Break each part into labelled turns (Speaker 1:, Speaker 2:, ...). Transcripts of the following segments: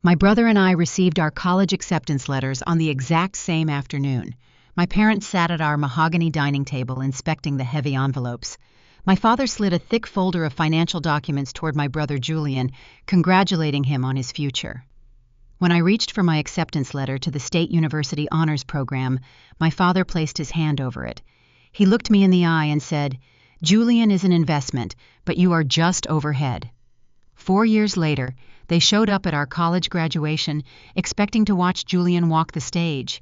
Speaker 1: My brother and I received our college acceptance letters on the exact same afternoon. My parents sat at our mahogany dining table inspecting the heavy envelopes. My father slid a thick folder of financial documents toward my brother Julian, congratulating him on his future. When I reached for my acceptance letter to the State University Honors Program, my father placed his hand over it. He looked me in the eye and said, "Julian is an investment, but you are just overhead." 4 years later, they showed up at our college graduation, expecting to watch Julian walk the stage.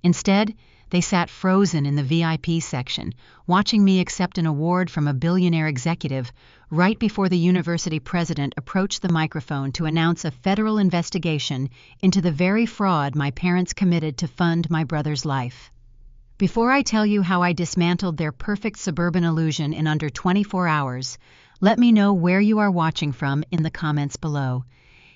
Speaker 1: Instead, they sat frozen in the VIP section, watching me accept an award from a billionaire executive right before the university president approached the microphone to announce a federal investigation into the very fraud my parents committed to fund my brother's life. Before I tell you how I dismantled their perfect suburban illusion in under 24 hours, let me know where you are watching from in the comments below.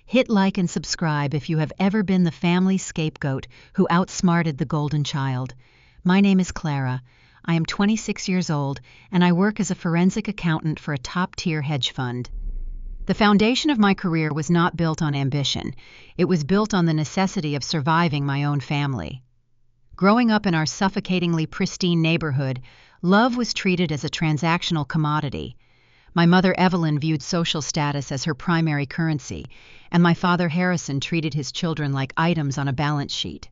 Speaker 1: Hit like and subscribe if you have ever been the family scapegoat who outsmarted the golden child. My name is Clara. I am 26 years old, and I work as a forensic accountant for a top-tier hedge fund. The foundation of my career was not built on ambition. It was built on the necessity of surviving my own family. Growing up in our suffocatingly pristine neighborhood, love was treated as a transactional commodity. My mother Evelyn viewed social status as her primary currency, and my father Harrison treated his children like items on a balance sheet.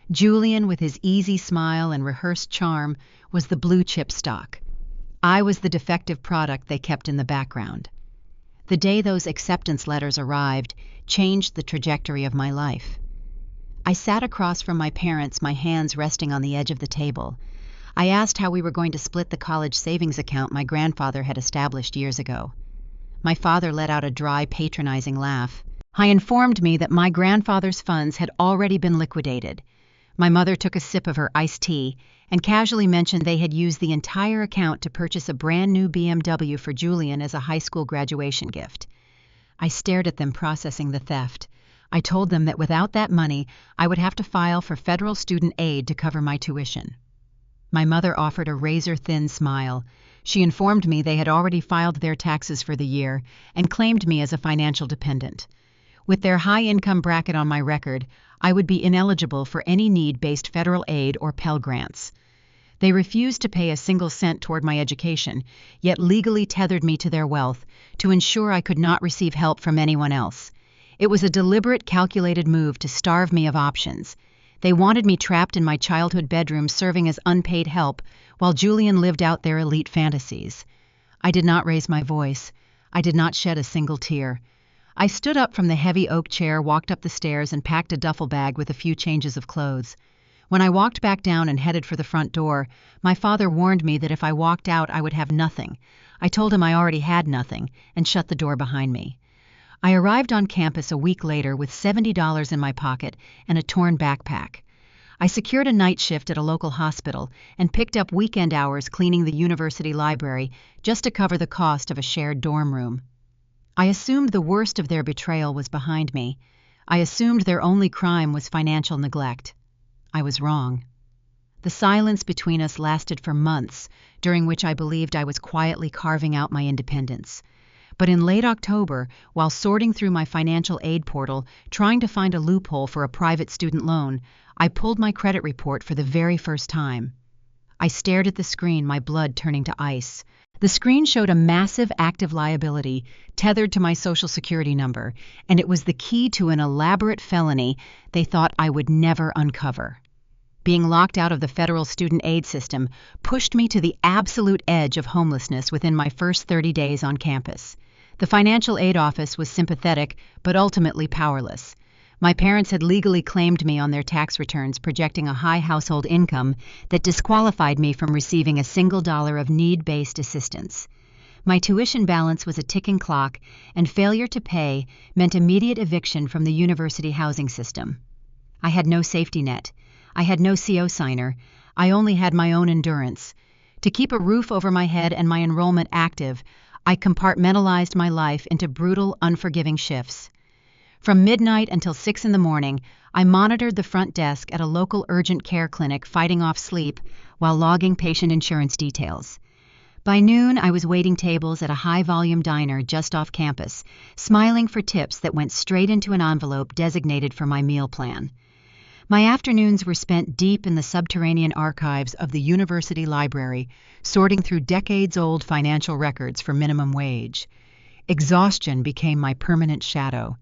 Speaker 1: Julian, with his easy smile and rehearsed charm, was the blue-chip stock. I was the defective product they kept in the background. The day those acceptance letters arrived changed the trajectory of my life. I sat across from my parents, my hands resting on the edge of the table. I asked how we were going to split the college savings account my grandfather had established years ago. My father let out a dry, patronizing laugh. He informed me that my grandfather's funds had already been liquidated. My mother took a sip of her iced tea and casually mentioned they had used the entire account to purchase a brand new BMW for Julian as a high school graduation gift. I stared at them processing the theft. I told them that without that money, I would have to file for federal student aid to cover my tuition. My mother offered a razor-thin smile. She informed me they had already filed their taxes for the year and claimed me as a financial dependent. With their high-income bracket on my record, I would be ineligible for any need-based federal aid or Pell Grants. They refused to pay a single cent toward my education, yet legally tethered me to their wealth to ensure I could not receive help from anyone else. It was a deliberate, calculated move to starve me of options. They wanted me trapped in my childhood bedroom serving as unpaid help while Julian lived out their elite fantasies. I did not raise my voice. I did not shed a single tear. I stood up from the heavy oak chair, walked up the stairs, and packed a duffel bag with a few changes of clothes. When I walked back down and headed for the front door, my father warned me that if I walked out, I would have nothing. I told him I already had nothing and shut the door behind me. I arrived on campus a week later with $70 in my pocket and a torn backpack. I secured a night shift at a local hospital and picked up weekend hours cleaning the university library just to cover the cost of a shared dorm room. I assumed the worst of their betrayal was behind me. I assumed their only crime was financial neglect. I was wrong. The silence between us lasted for months, during which I believed I was quietly carving out my independence. But in late October, while sorting through my financial aid portal, trying to find a loophole for a private student loan, I pulled my credit report for the very first time. I stared at the screen, my blood turning to ice. The screen showed a massive active liability tethered to my Social Security number, and it was the key to an elaborate felony they thought I would never uncover. Being locked out of the federal student aid system pushed me to the absolute edge of homelessness within my first 30 days on campus. The financial aid office was sympathetic, but ultimately powerless. My parents had legally claimed me on their tax returns, projecting a high household income that disqualified me from receiving a single dollar of need-based assistance. My tuition balance was a ticking clock, and failure to pay meant immediate eviction from the university housing system. I had no safety net. I had no CO signer. I only had my own endurance. To keep a roof over my head and my enrollment active, I compartmentalized my life into brutal, unforgiving shifts. From midnight until 6 in the morning, I monitored the front desk at a local urgent care clinic, fighting off sleep while logging patient insurance details. By noon, I was waiting tables at a high-volume diner just off campus, smiling for tips that went straight into an envelope designated for my meal plan. My afternoons were spent deep in the subterranean archives of the university library, sorting through decades-old financial records for minimum wage. Exhaustion became my permanent shadow.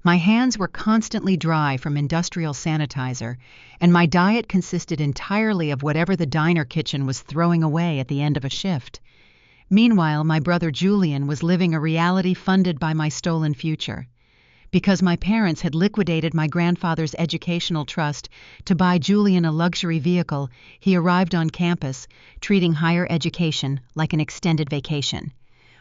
Speaker 1: My hands were constantly dry from industrial sanitizer, and my diet consisted entirely of whatever the diner kitchen was throwing away at the end of a shift. Meanwhile, my brother Julian was living a reality funded by my stolen future. Because my parents had liquidated my grandfather's educational trust to buy Julian a luxury vehicle, he arrived on campus, treating higher education like an extended vacation.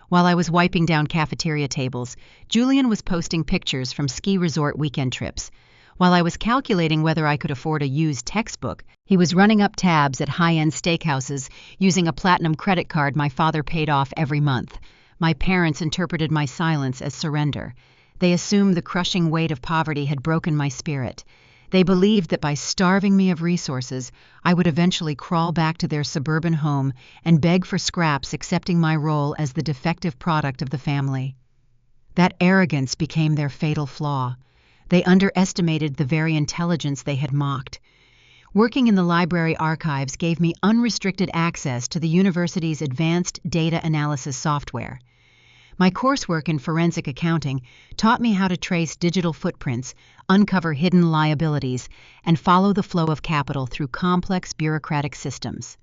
Speaker 1: While I was wiping down cafeteria tables, Julian was posting pictures from ski resort weekend trips. While I was calculating whether I could afford a used textbook, he was running up tabs at high-end steakhouses using a platinum credit card my father paid off every month. My parents interpreted my silence as surrender. They assumed the crushing weight of poverty had broken my spirit. They believed that by starving me of resources, I would eventually crawl back to their suburban home and beg for scraps, accepting my role as the defective product of the family. That arrogance became their fatal flaw. They underestimated the very intelligence they had mocked. Working in the library archives gave me unrestricted access to the university's advanced data analysis software. My coursework in forensic accounting taught me how to trace digital footprints, uncover hidden liabilities, and follow the flow of capital through complex bureaucratic systems.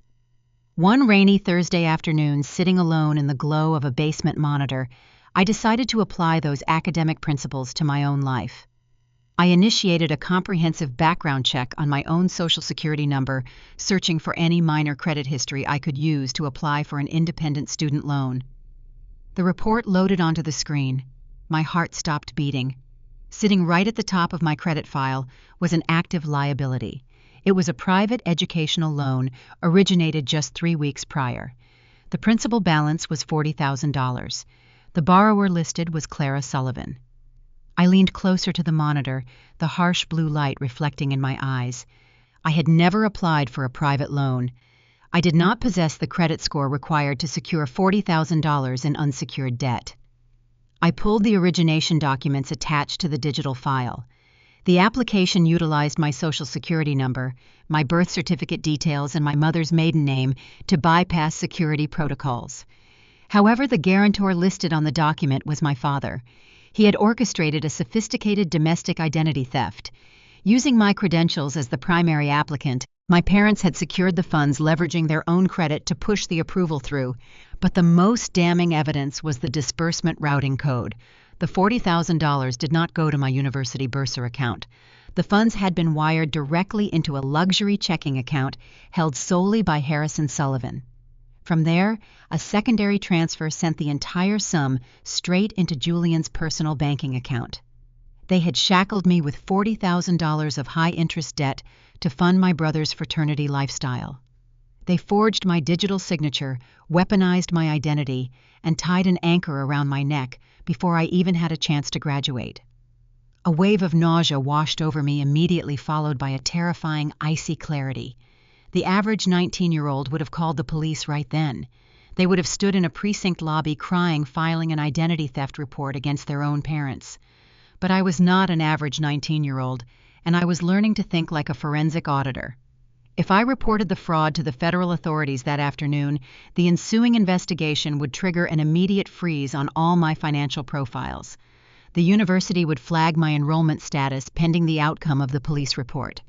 Speaker 1: One rainy Thursday afternoon, sitting alone in the glow of a basement monitor, I decided to apply those academic principles to my own life. I initiated a comprehensive background check on my own Social Security number, searching for any minor credit history I could use to apply for an independent student loan. The report loaded onto the screen. My heart stopped beating. Sitting right at the top of my credit file was an active liability. It was a private educational loan originated just 3 weeks prior. The principal balance was $40,000. The borrower listed was Clara Sullivan. I leaned closer to the monitor, the harsh blue light reflecting in my eyes. I had never applied for a private loan. I did not possess the credit score required to secure $40,000 in unsecured debt. I pulled the origination documents attached to the digital file. The application utilized my Social Security number, my birth certificate details, and my mother's maiden name to bypass security protocols. However, the guarantor listed on the document was my father. He had orchestrated a sophisticated domestic identity theft. Using my credentials as the primary applicant, my parents had secured the funds, leveraging their own credit to push the approval through. But the most damning evidence was the disbursement routing code. The $40,000 did not go to my university bursar account. The funds had been wired directly into a luxury checking account held solely by Harrison Sullivan. From there, a secondary transfer sent the entire sum straight into Julian's personal banking account. They had shackled me with $40,000 of high-interest debt to fund my brother's fraternity lifestyle. They forged my digital signature, weaponized my identity, and tied an anchor around my neck before I even had a chance to graduate. A wave of nausea washed over me, immediately followed by a terrifying, icy clarity. The average 19-year-old would have called the police right then. They would have stood in a precinct lobby crying, filing an identity theft report against their own parents. But I was not an average 19-year-old, and I was learning to think like a forensic auditor. If I reported the fraud to the federal authorities that afternoon, the ensuing investigation would trigger an immediate freeze on all my financial profiles. The university would flag my enrollment status pending the outcome of the police report.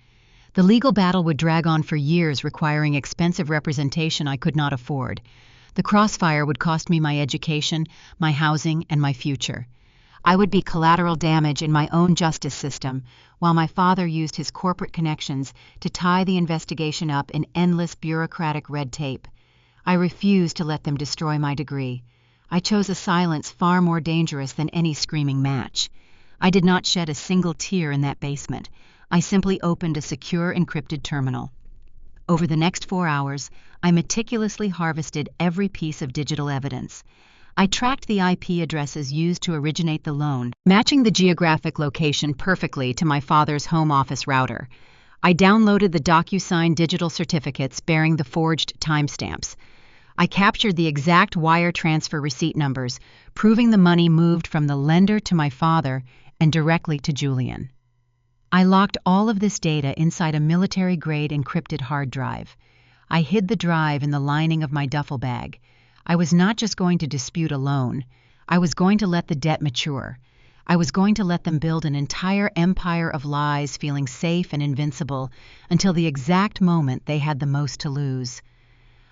Speaker 1: The legal battle would drag on for years, requiring expensive representation I could not afford. The crossfire would cost me my education, my housing, and my future. I would be collateral damage in my own justice system, while my father used his corporate connections to tie the investigation up in endless bureaucratic red tape. I refused to let them destroy my degree. I chose a silence far more dangerous than any screaming match. I did not shed a single tear in that basement. I simply opened a secure encrypted terminal. Over the next 4 hours, I meticulously harvested every piece of digital evidence. I tracked the IP addresses used to originate the loan, matching the geographic location perfectly to my father's home office router. I downloaded the DocuSign digital certificates bearing the forged timestamps. I captured the exact wire transfer receipt numbers, proving the money moved from the lender to my father and directly to Julian. I locked all of this data inside a military-grade encrypted hard drive. I hid the drive in the lining of my duffel bag. I was not just going to dispute a loan. I was going to let the debt mature. I was going to let them build an entire empire of lies, feeling safe and invincible, until the exact moment they had the most to lose.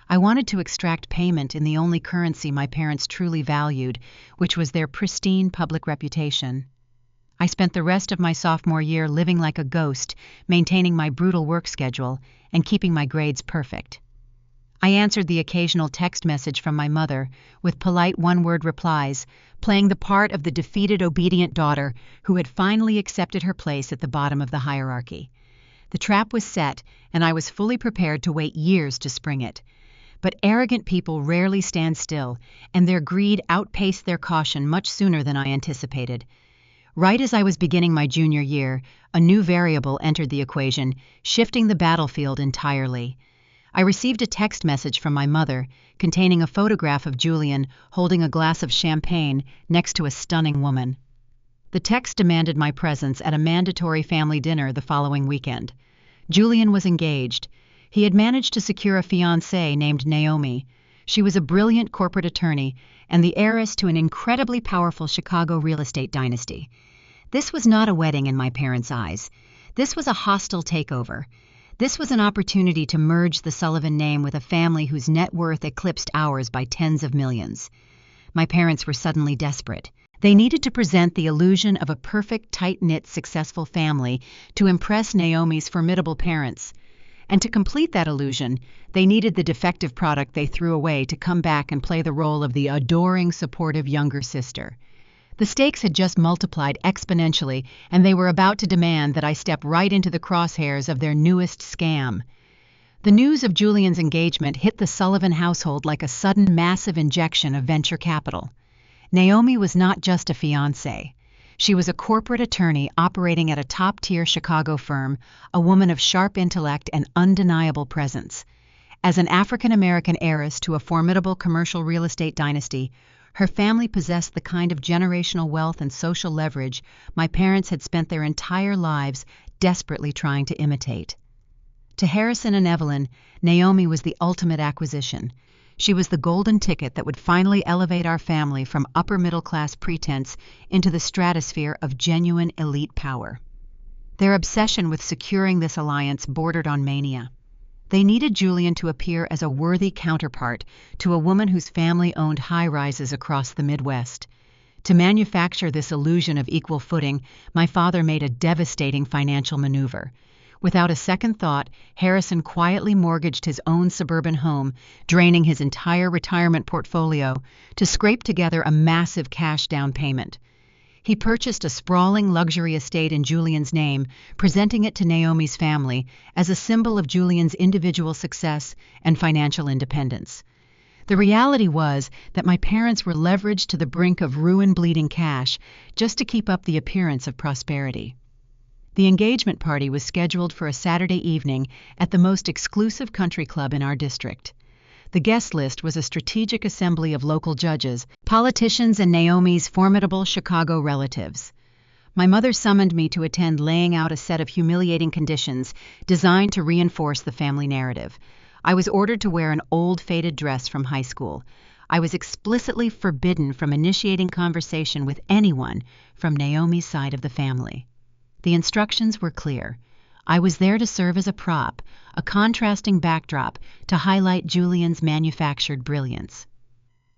Speaker 1: I wanted to extract payment in the only currency my parents truly valued, which was their pristine public reputation. I spent the rest of my sophomore year living like a ghost, maintaining my brutal work schedule, and keeping my grades perfect. I answered the occasional text message from my mother with polite one-word replies, playing the part of the defeated, obedient daughter who had finally accepted her place at the bottom of the hierarchy. The trap was set, and I was fully prepared to wait years to spring it. But arrogant people rarely stand still, and their greed outpaced their caution much sooner than I anticipated. Right as I was beginning my junior year, a new variable entered the equation, shifting the battlefield entirely. I received a text message from my mother containing a photograph of Julian holding a glass of champagne next to a stunning woman. The text demanded my presence at a mandatory family dinner the following weekend. Julian was engaged. He had managed to secure a fiancée named Naomi. She was a brilliant corporate attorney and the heiress to an incredibly powerful Chicago real estate dynasty. This was not a wedding in my parents' eyes. This was a hostile takeover. This was an opportunity to merge the Sullivan name with a family whose net worth eclipsed ours by tens of millions. My parents were suddenly desperate. They needed to present the illusion of a perfect, tight-knit, successful family to impress Naomi's formidable parents. And to complete that illusion, they needed the defective product they threw away to come back and play the role of the adoring, supportive younger sister. The stakes had just multiplied exponentially, and they were about to demand that I step right into the crosshairs of their newest scam. The news of Julian's engagement hit the Sullivan household like a sudden, massive injection of venture capital. Naomi was not just a fiancée. She was a corporate attorney operating at a top-tier Chicago firm, a woman of sharp intellect and undeniable presence. As an African-American heiress to a formidable commercial real estate dynasty, her family possessed the kind of generational wealth and social leverage my parents had spent their entire lives desperately trying to imitate. To Harrison and Evelyn, Naomi was the ultimate acquisition. She was the golden ticket that would finally elevate our family from upper-middle-class pretense into the stratosphere of genuine elite power. Their obsession with securing this alliance bordered on mania. They needed Julian to appear as a worthy counterpart to a woman whose family owned high-rises across the Midwest. To manufacture this illusion of equal footing, my father made a devastating financial maneuver. Without a second thought, Harrison quietly mortgaged his own suburban home, draining his entire retirement portfolio to scrape together a massive cash down payment. He purchased a sprawling luxury estate in Julian's name, presenting it to Naomi's family as a symbol of Julian's individual success and financial independence. The reality was that my parents were leveraged to the brink of ruin-bleeding cash just to keep up the appearance of prosperity. The engagement party was scheduled for a Saturday evening at the most exclusive country club in our district. The guest list was a strategic assembly of local judges, politicians, and Naomi's formidable Chicago relatives. My mother summoned me to attend, laying out a set of humiliating conditions designed to reinforce the family narrative. I was ordered to wear an old, faded dress from high school. I was explicitly forbidden from initiating conversation with anyone from Naomi's side of the family. The instructions were clear. I was there to serve as a prop, a contrasting backdrop to highlight Julian's manufactured brilliance.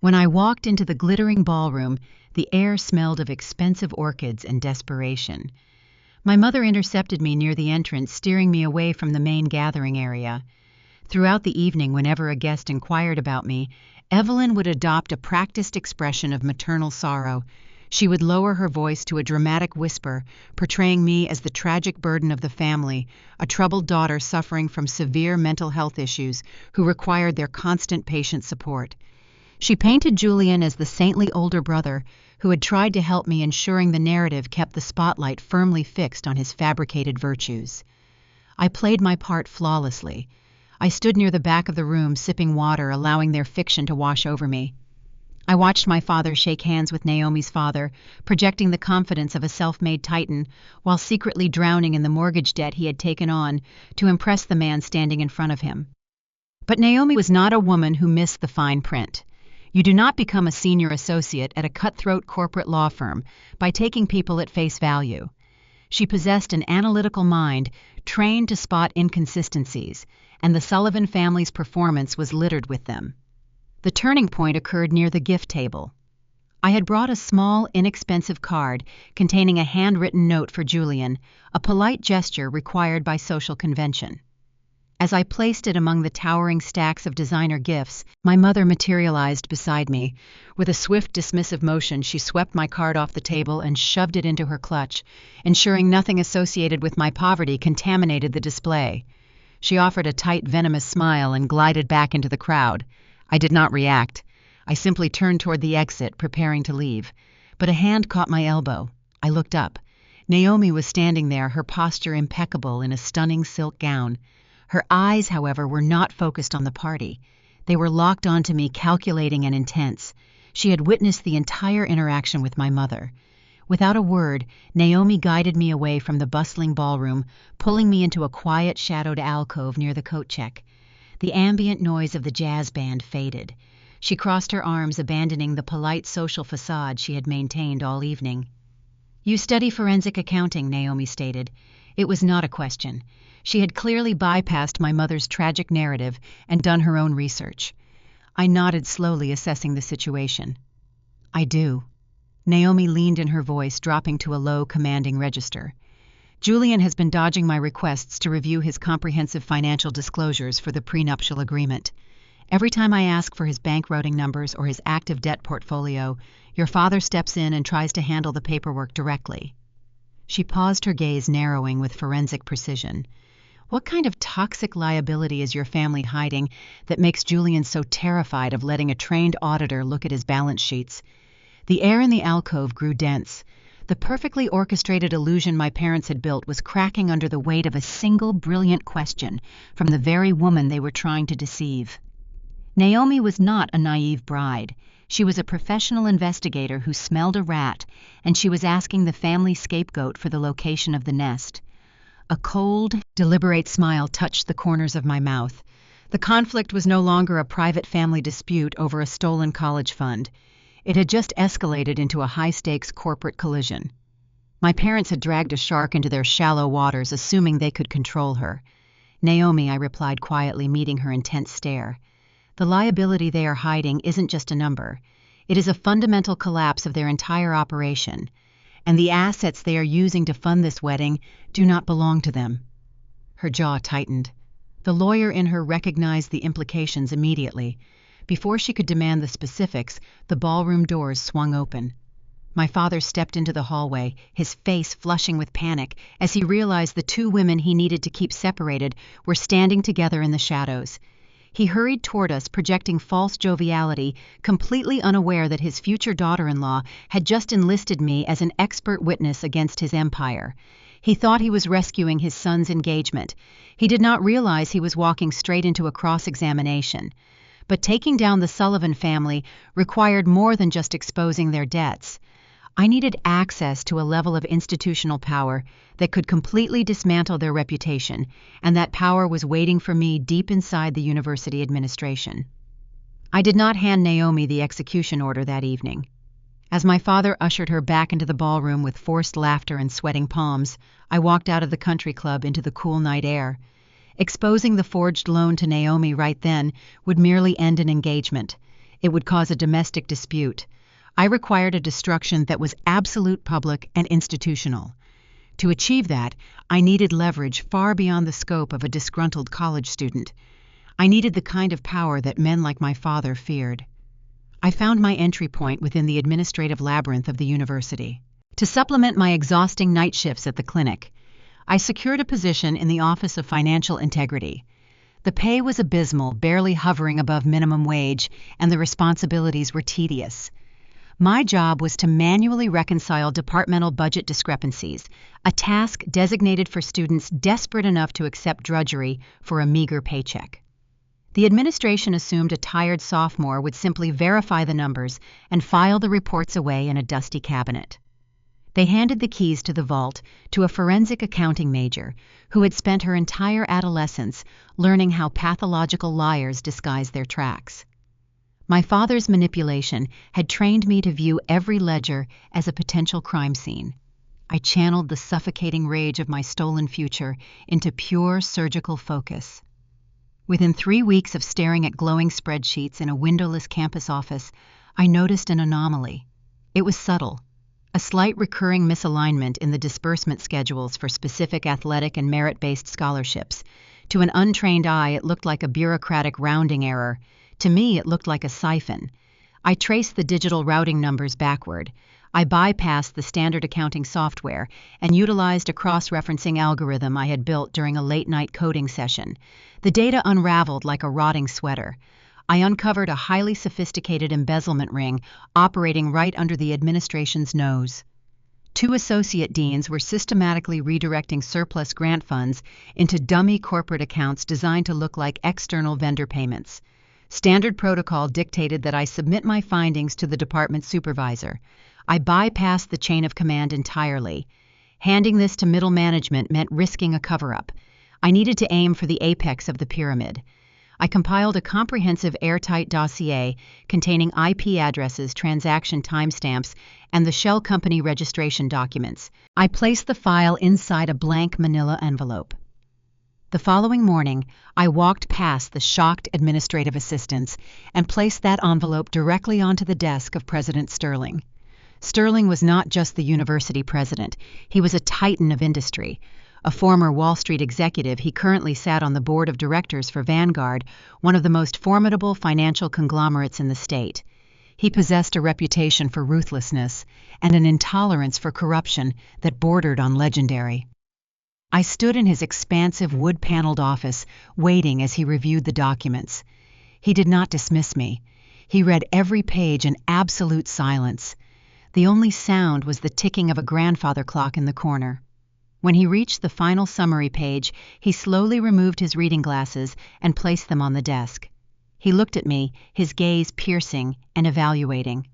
Speaker 1: When I walked into the glittering ballroom, the air smelled of expensive orchids and desperation. My mother intercepted me near the entrance, steering me away from the main gathering area. Throughout the evening, whenever a guest inquired about me, Evelyn would adopt a practiced expression of maternal sorrow. She would lower her voice to a dramatic whisper, portraying me as the tragic burden of the family, a troubled daughter suffering from severe mental health issues who required their constant patient support. She painted Julian as the saintly older brother who had tried to help me, ensuring the narrative kept the spotlight firmly fixed on his fabricated virtues. I played my part flawlessly. I stood near the back of the room, sipping water, allowing their fiction to wash over me. I watched my father shake hands with Naomi's father, projecting the confidence of a self-made titan, while secretly drowning in the mortgage debt he had taken on to impress the man standing in front of him. But Naomi was not a woman who missed the fine print. You do not become a senior associate at a cutthroat corporate law firm by taking people at face value. She possessed an analytical mind, trained to spot inconsistencies, and the Sullivan family's performance was littered with them. The turning point occurred near the gift table. I had brought a small, inexpensive card containing a handwritten note for Julian, a polite gesture required by social convention. As I placed it among the towering stacks of designer gifts, my mother materialized beside me. With a swift, dismissive motion, she swept my card off the table and shoved it into her clutch, ensuring nothing associated with my poverty contaminated the display. She offered a tight, venomous smile and glided back into the crowd. I did not react. I simply turned toward the exit, preparing to leave. But a hand caught my elbow. I looked up. Naomi was standing there, her posture impeccable in a stunning silk gown. Her eyes, however, were not focused on the party. They were locked onto me, calculating and intense. She had witnessed the entire interaction with my mother. Without a word, Naomi guided me away from the bustling ballroom, pulling me into a quiet, shadowed alcove near the coat check. The ambient noise of the jazz band faded. She crossed her arms, abandoning the polite social facade she had maintained all evening. "You study forensic accounting," Naomi stated. It was not a question. She had clearly bypassed my mother's tragic narrative and done her own research. I nodded slowly, assessing the situation. "I do." Naomi leaned in her voice, dropping to a low, commanding register. "Julian has been dodging my requests to review his comprehensive financial disclosures for the prenuptial agreement. Every time I ask for his bank routing numbers or his active debt portfolio, your father steps in and tries to handle the paperwork directly." She paused, her gaze narrowing with forensic precision. "What kind of toxic liability is your family hiding that makes Julian so terrified of letting a trained auditor look at his balance sheets?" The air in the alcove grew dense. The perfectly orchestrated illusion my parents had built was cracking under the weight of a single brilliant question from the very woman they were trying to deceive. Naomi was not a naive bride. She was a professional investigator who smelled a rat, and she was asking the family scapegoat for the location of the nest. A cold, deliberate smile touched the corners of my mouth. The conflict was no longer a private family dispute over a stolen college fund. It had just escalated into a high-stakes corporate collision. My parents had dragged a shark into their shallow waters, assuming they could control her. "Naomi," I replied quietly, meeting her intense stare. "The liability they are hiding isn't just a number. It is a fundamental collapse of their entire operation. And the assets they are using to fund this wedding do not belong to them." Her jaw tightened. The lawyer in her recognized the implications immediately. Before she could demand the specifics, the ballroom doors swung open. My father stepped into the hallway, his face flushing with panic as he realized the two women he needed to keep separated were standing together in the shadows. He hurried toward us, projecting false joviality, completely unaware that his future daughter-in-law had just enlisted me as an expert witness against his empire. He thought he was rescuing his son's engagement. He did not realize he was walking straight into a cross-examination. But taking down the Sullivan family required more than just exposing their debts. I needed access to a level of institutional power that could completely dismantle their reputation, and that power was waiting for me deep inside the university administration. I did not hand Naomi the execution order that evening. As my father ushered her back into the ballroom with forced laughter and sweating palms, I walked out of the country club into the cool night air. Exposing the forged loan to Naomi right then would merely end an engagement. It would cause a domestic dispute. I required a destruction that was absolute, public, and institutional. To achieve that, I needed leverage far beyond the scope of a disgruntled college student. I needed the kind of power that men like my father feared. I found my entry point within the administrative labyrinth of the university. To supplement my exhausting night shifts at the clinic, I secured a position in the Office of Financial Integrity. The pay was abysmal, barely hovering above minimum wage, and the responsibilities were tedious. My job was to manually reconcile departmental budget discrepancies, a task designated for students desperate enough to accept drudgery for a meager paycheck. The administration assumed a tired sophomore would simply verify the numbers and file the reports away in a dusty cabinet. They handed the keys to the vault to a forensic accounting major who had spent her entire adolescence learning how pathological liars disguise their tracks. My father's manipulation had trained me to view every ledger as a potential crime scene. I channeled the suffocating rage of my stolen future into pure surgical focus. Within 3 weeks of staring at glowing spreadsheets in a windowless campus office, I noticed an anomaly. It was subtle. A slight recurring misalignment in the disbursement schedules for specific athletic and merit-based scholarships. To an untrained eye, it looked like a bureaucratic rounding error. To me, it looked like a siphon. I traced the digital routing numbers backward. I bypassed the standard accounting software and utilized a cross-referencing algorithm I had built during a late-night coding session. The data unraveled like a rotting sweater. I uncovered a highly sophisticated embezzlement ring operating right under the administration's nose. 2 associate deans were systematically redirecting surplus grant funds into dummy corporate accounts designed to look like external vendor payments. Standard protocol dictated that I submit my findings to the department supervisor. I bypassed the chain of command entirely. Handing this to middle management meant risking a cover-up. I needed to aim for the apex of the pyramid. I compiled a comprehensive airtight dossier containing IP addresses, transaction timestamps, and the shell company registration documents. I placed the file inside a blank manila envelope. The following morning, I walked past the shocked administrative assistants and placed that envelope directly onto the desk of President Sterling. Sterling was not just the university president, he was a titan of industry. A former Wall Street executive, he currently sat on the board of directors for Vanguard, one of the most formidable financial conglomerates in the state. He possessed a reputation for ruthlessness and an intolerance for corruption that bordered on legendary. I stood in his expansive wood-paneled office, waiting as he reviewed the documents. He did not dismiss me. He read every page in absolute silence. The only sound was the ticking of a grandfather clock in the corner. When he reached the final summary page, he slowly removed his reading glasses and placed them on the desk. He looked at me, his gaze piercing and evaluating.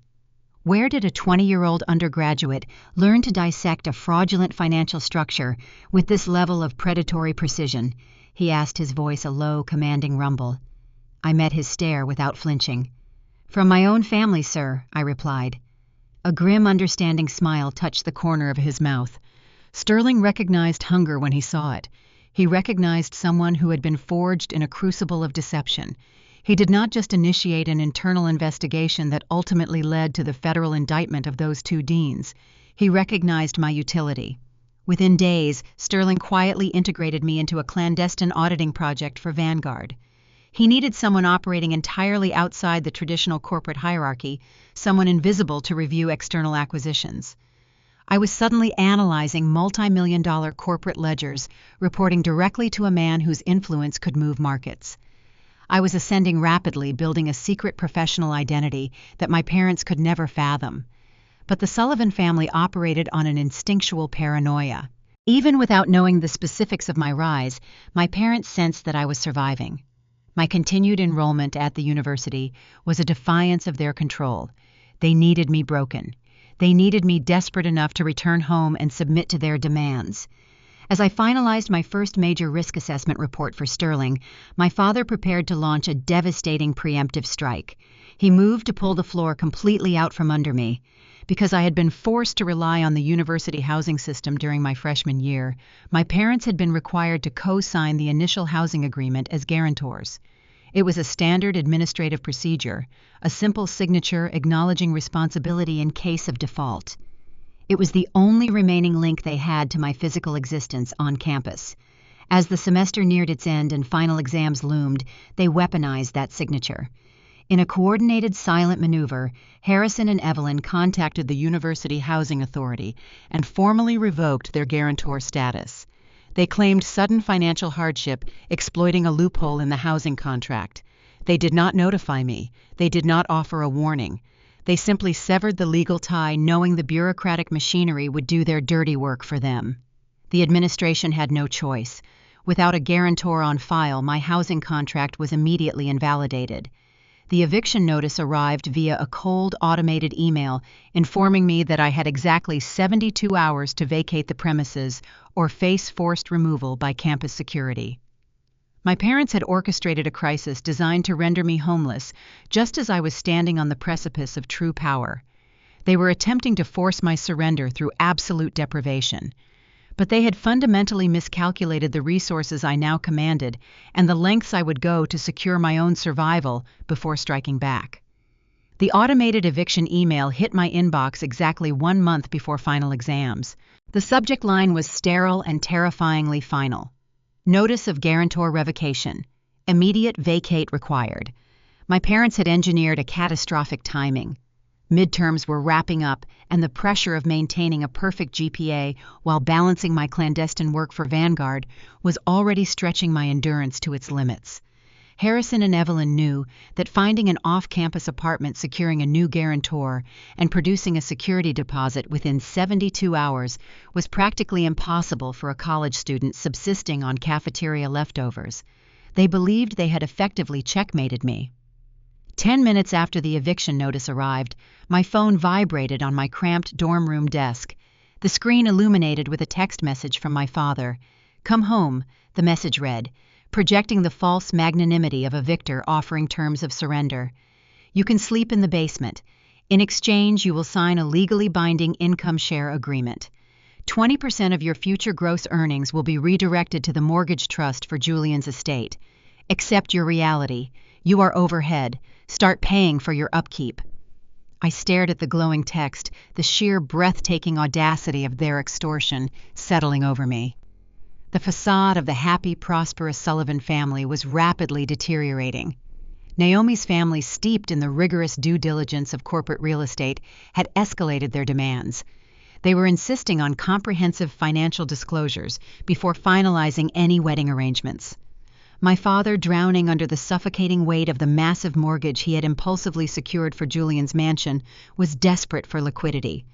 Speaker 1: Where did a 20-year-old undergraduate learn to dissect a fraudulent financial structure with this level of predatory precision? He asked, his voice a low, commanding rumble. I met his stare without flinching. From my own family, sir, I replied. A grim, understanding smile touched the corner of his mouth. Sterling recognized hunger when he saw it. He recognized someone who had been forged in a crucible of deception. He did not just initiate an internal investigation that ultimately led to the federal indictment of those 2 deans. He recognized my utility. Within days, Sterling quietly integrated me into a clandestine auditing project for Vanguard. He needed someone operating entirely outside the traditional corporate hierarchy, someone invisible to review external acquisitions. I was suddenly analyzing multi-million-dollar corporate ledgers, reporting directly to a man whose influence could move markets. I was ascending rapidly, building a secret professional identity that my parents could never fathom. But the Sullivan family operated on an instinctual paranoia. Even without knowing the specifics of my rise, my parents sensed that I was surviving. My continued enrollment at the university was a defiance of their control. They needed me broken. They needed me desperate enough to return home and submit to their demands. As I finalized my first major risk assessment report for Sterling, my father prepared to launch a devastating preemptive strike. He moved to pull the floor completely out from under me. Because I had been forced to rely on the university housing system during my freshman year, my parents had been required to co-sign the initial housing agreement as guarantors. It was a standard administrative procedure, a simple signature acknowledging responsibility in case of default. It was the only remaining link they had to my physical existence on campus. As the semester neared its end and final exams loomed, they weaponized that signature. In a coordinated silent maneuver, Harrison and Evelyn contacted the University Housing Authority and formally revoked their guarantor status. They claimed sudden financial hardship, exploiting a loophole in the housing contract. They did not notify me. They did not offer a warning. They simply severed the legal tie, knowing the bureaucratic machinery would do their dirty work for them. The administration had no choice. Without a guarantor on file, my housing contract was immediately invalidated. The eviction notice arrived via a cold, automated email informing me that I had exactly 72 hours to vacate the premises or face forced removal by campus security. My parents had orchestrated a crisis designed to render me homeless just as I was standing on the precipice of true power. They were attempting to force my surrender through absolute deprivation. But they had fundamentally miscalculated the resources I now commanded and the lengths I would go to secure my own survival before striking back. The automated eviction email hit my inbox exactly 1 month before final exams. The subject line was sterile and terrifyingly final. Notice of guarantor revocation. Immediate vacate required. My parents had engineered a catastrophic timing. Midterms were wrapping up, and the pressure of maintaining a perfect GPA while balancing my clandestine work for Vanguard was already stretching my endurance to its limits. Harrison and Evelyn knew that finding an off-campus apartment securing a new guarantor and producing a security deposit within 72 hours was practically impossible for a college student subsisting on cafeteria leftovers. They believed they had effectively checkmated me. 10 minutes after the eviction notice arrived, my phone vibrated on my cramped dorm room desk. The screen illuminated with a text message from my father. "Come home," the message read, projecting the false magnanimity of a victor offering terms of surrender. "You can sleep in the basement. In exchange, you will sign a legally binding income share agreement. 20% of your future gross earnings will be redirected to the mortgage trust for Julian's estate. Accept your reality. You are overhead. Start paying for your upkeep." I stared at the glowing text, the sheer breathtaking audacity of their extortion settling over me. The facade of the happy, prosperous Sullivan family was rapidly deteriorating. Naomi's family, steeped in the rigorous due diligence of corporate real estate, had escalated their demands. They were insisting on comprehensive financial disclosures before finalizing any wedding arrangements. My father, drowning under the suffocating weight of the massive mortgage he had impulsively secured for Julian's mansion, was desperate for liquidity.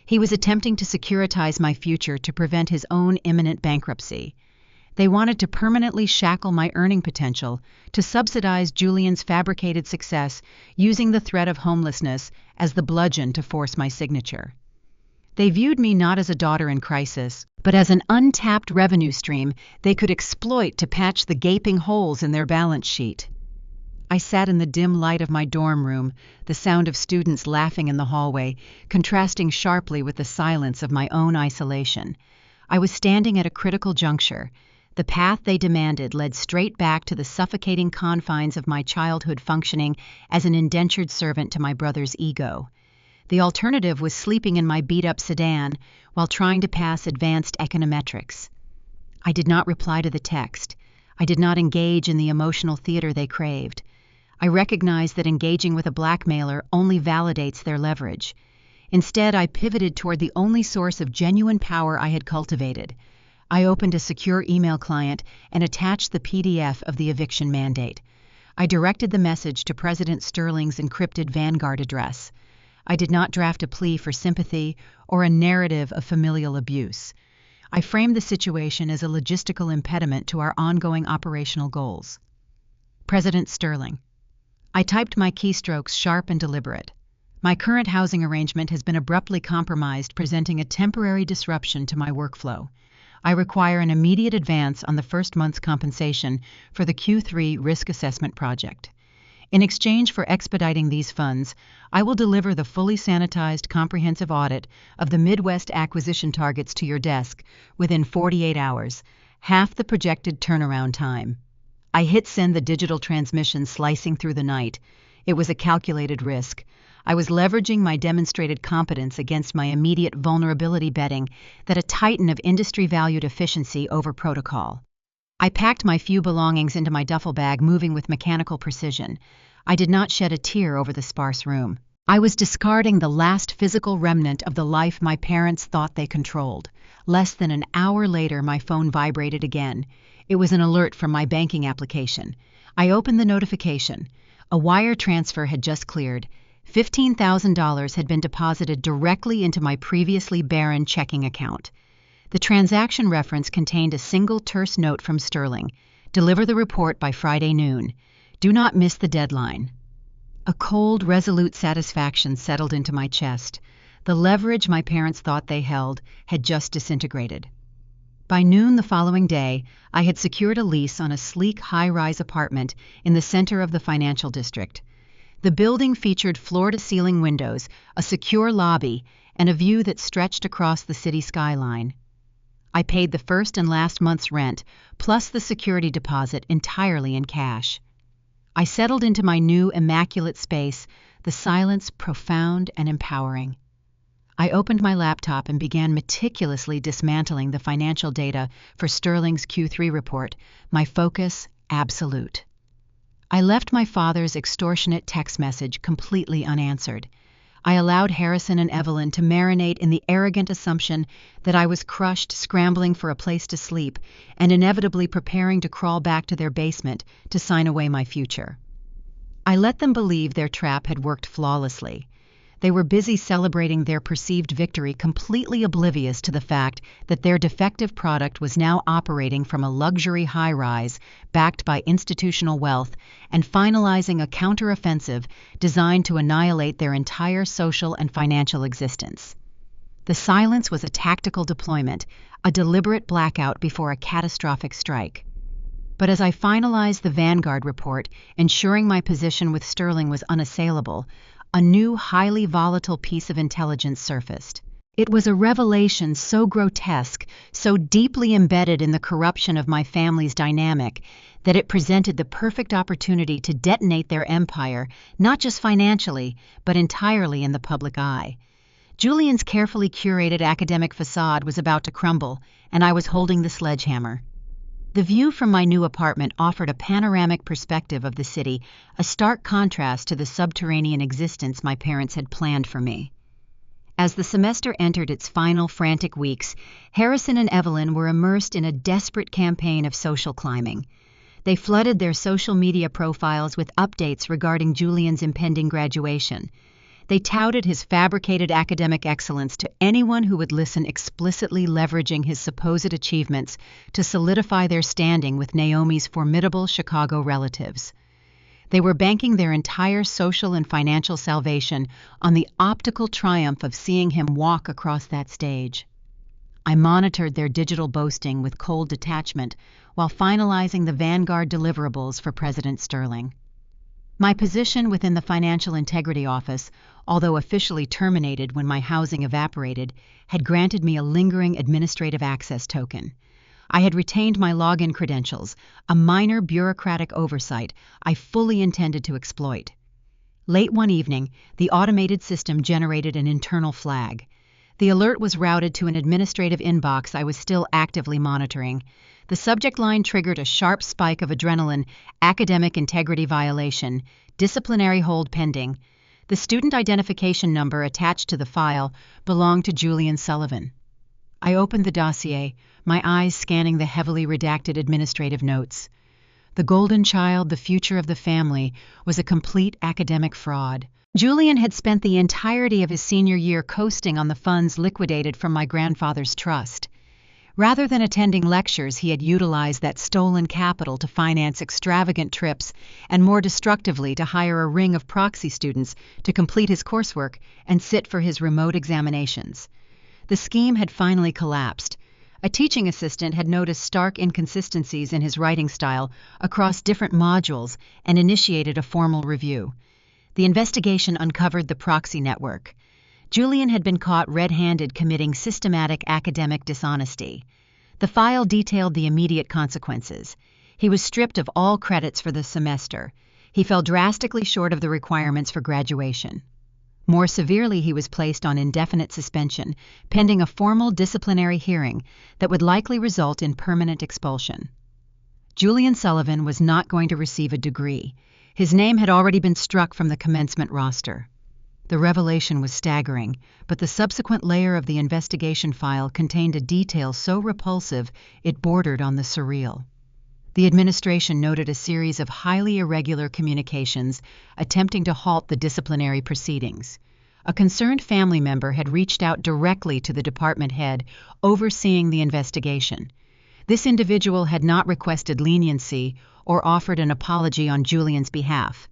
Speaker 1: He was attempting to securitize my future to prevent his own imminent bankruptcy. They wanted to permanently shackle my earning potential, to subsidize Julian's fabricated success, using the threat of homelessness as the bludgeon to force my signature. They viewed me not as a daughter in crisis, but as an untapped revenue stream they could exploit to patch the gaping holes in their balance sheet. I sat in the dim light of my dorm room, the sound of students laughing in the hallway, contrasting sharply with the silence of my own isolation. I was standing at a critical juncture. The path they demanded led straight back to the suffocating confines of my childhood, functioning as an indentured servant to my brother's ego. The alternative was sleeping in my beat-up sedan while trying to pass advanced econometrics. I did not reply to the text. I did not engage in the emotional theater they craved. I recognized that engaging with a blackmailer only validates their leverage. Instead, I pivoted toward the only source of genuine power I had cultivated. I opened a secure email client and attached the PDF of the eviction mandate. I directed the message to President Sterling's encrypted Vanguard address. I did not draft a plea for sympathy or a narrative of familial abuse. I framed the situation as a logistical impediment to our ongoing operational goals. President Sterling. I typed my keystrokes sharp and deliberate. My current housing arrangement has been abruptly compromised, presenting a temporary disruption to my workflow. I require an immediate advance on the first month's compensation for the Q3 risk assessment project. In exchange for expediting these funds, I will deliver the fully sanitized comprehensive audit of the Midwest acquisition targets to your desk within 48 hours, half the projected turnaround time. I hit send, the digital transmission slicing through the night. It was a calculated risk. I was leveraging my demonstrated competence against my immediate vulnerability, betting that a titan of industry valued efficiency over protocol. I packed my few belongings into my duffel bag, moving with mechanical precision. I did not shed a tear over the sparse room. I was discarding the last physical remnant of the life my parents thought they controlled. Less than an hour later, my phone vibrated again. It was an alert from my banking application. I opened the notification. A wire transfer had just cleared. $15,000 had been deposited directly into my previously barren checking account. The transaction reference contained a single terse note from Sterling: "Deliver the report by Friday noon. Do not miss the deadline." A cold, resolute satisfaction settled into my chest. The leverage my parents thought they held had just disintegrated. By noon the following day, I had secured a lease on a sleek, high-rise apartment in the center of the financial district. The building featured floor-to-ceiling windows, a secure lobby, and a view that stretched across the city skyline. I paid the first and last month's rent, plus the security deposit, entirely in cash. I settled into my new, immaculate space, the silence profound and empowering. I opened my laptop and began meticulously dismantling the financial data for Sterling's Q3 report, my focus absolute. I left my father's extortionate text message completely unanswered. I allowed Harrison and Evelyn to marinate in the arrogant assumption that I was crushed, scrambling for a place to sleep, and inevitably preparing to crawl back to their basement to sign away my future. I let them believe their trap had worked flawlessly. They were busy celebrating their perceived victory, completely oblivious to the fact that their defective product was now operating from a luxury high-rise backed by institutional wealth and finalizing a counteroffensive designed to annihilate their entire social and financial existence. The silence was a tactical deployment, a deliberate blackout before a catastrophic strike. But as I finalized the Vanguard report, ensuring my position with Sterling was unassailable, a new, highly volatile piece of intelligence surfaced. It was a revelation so grotesque, so deeply embedded in the corruption of my family's dynamic, that it presented the perfect opportunity to detonate their empire, not just financially, but entirely in the public eye. Julian's carefully curated academic facade was about to crumble, and I was holding the sledgehammer. The view from my new apartment offered a panoramic perspective of the city, a stark contrast to the subterranean existence my parents had planned for me. As the semester entered its final frantic weeks, Harrison and Evelyn were immersed in a desperate campaign of social climbing. They flooded their social media profiles with updates regarding Julian's impending graduation. They touted his fabricated academic excellence to anyone who would listen, explicitly leveraging his supposed achievements to solidify their standing with Naomi's formidable Chicago relatives. They were banking their entire social and financial salvation on the optical triumph of seeing him walk across that stage. I monitored their digital boasting with cold detachment while finalizing the Vanguard deliverables for President Sterling. My position within the Financial Integrity Office, although officially terminated when my housing evaporated, had granted me a lingering administrative access token. I had retained my login credentials, a minor bureaucratic oversight I fully intended to exploit. Late one evening, the automated system generated an internal flag. The alert was routed to an administrative inbox I was still actively monitoring. The subject line triggered a sharp spike of adrenaline: academic integrity violation, disciplinary hold pending. The student identification number attached to the file belonged to Julian Sullivan. I opened the dossier, my eyes scanning the heavily redacted administrative notes. The golden child, the future of the family, was a complete academic fraud. Julian had spent the entirety of his senior year coasting on the funds liquidated from my grandfather's trust. Rather than attending lectures, he had utilized that stolen capital to finance extravagant trips and, more destructively, to hire a ring of proxy students to complete his coursework and sit for his remote examinations. The scheme had finally collapsed. A teaching assistant had noticed stark inconsistencies in his writing style across different modules and initiated a formal review. The investigation uncovered the proxy network. Julian had been caught red-handed committing systematic academic dishonesty. The file detailed the immediate consequences. He was stripped of all credits for the semester. He fell drastically short of the requirements for graduation. More severely, he was placed on indefinite suspension, pending a formal disciplinary hearing that would likely result in permanent expulsion. Julian Sullivan was not going to receive a degree. His name had already been struck from the commencement roster. The revelation was staggering, but the subsequent layer of the investigation file contained a detail so repulsive it bordered on the surreal. The administration noted a series of highly irregular communications attempting to halt the disciplinary proceedings. A concerned family member had reached out directly to the department head overseeing the investigation. This individual had not requested leniency or offered an apology on Julian's behalf.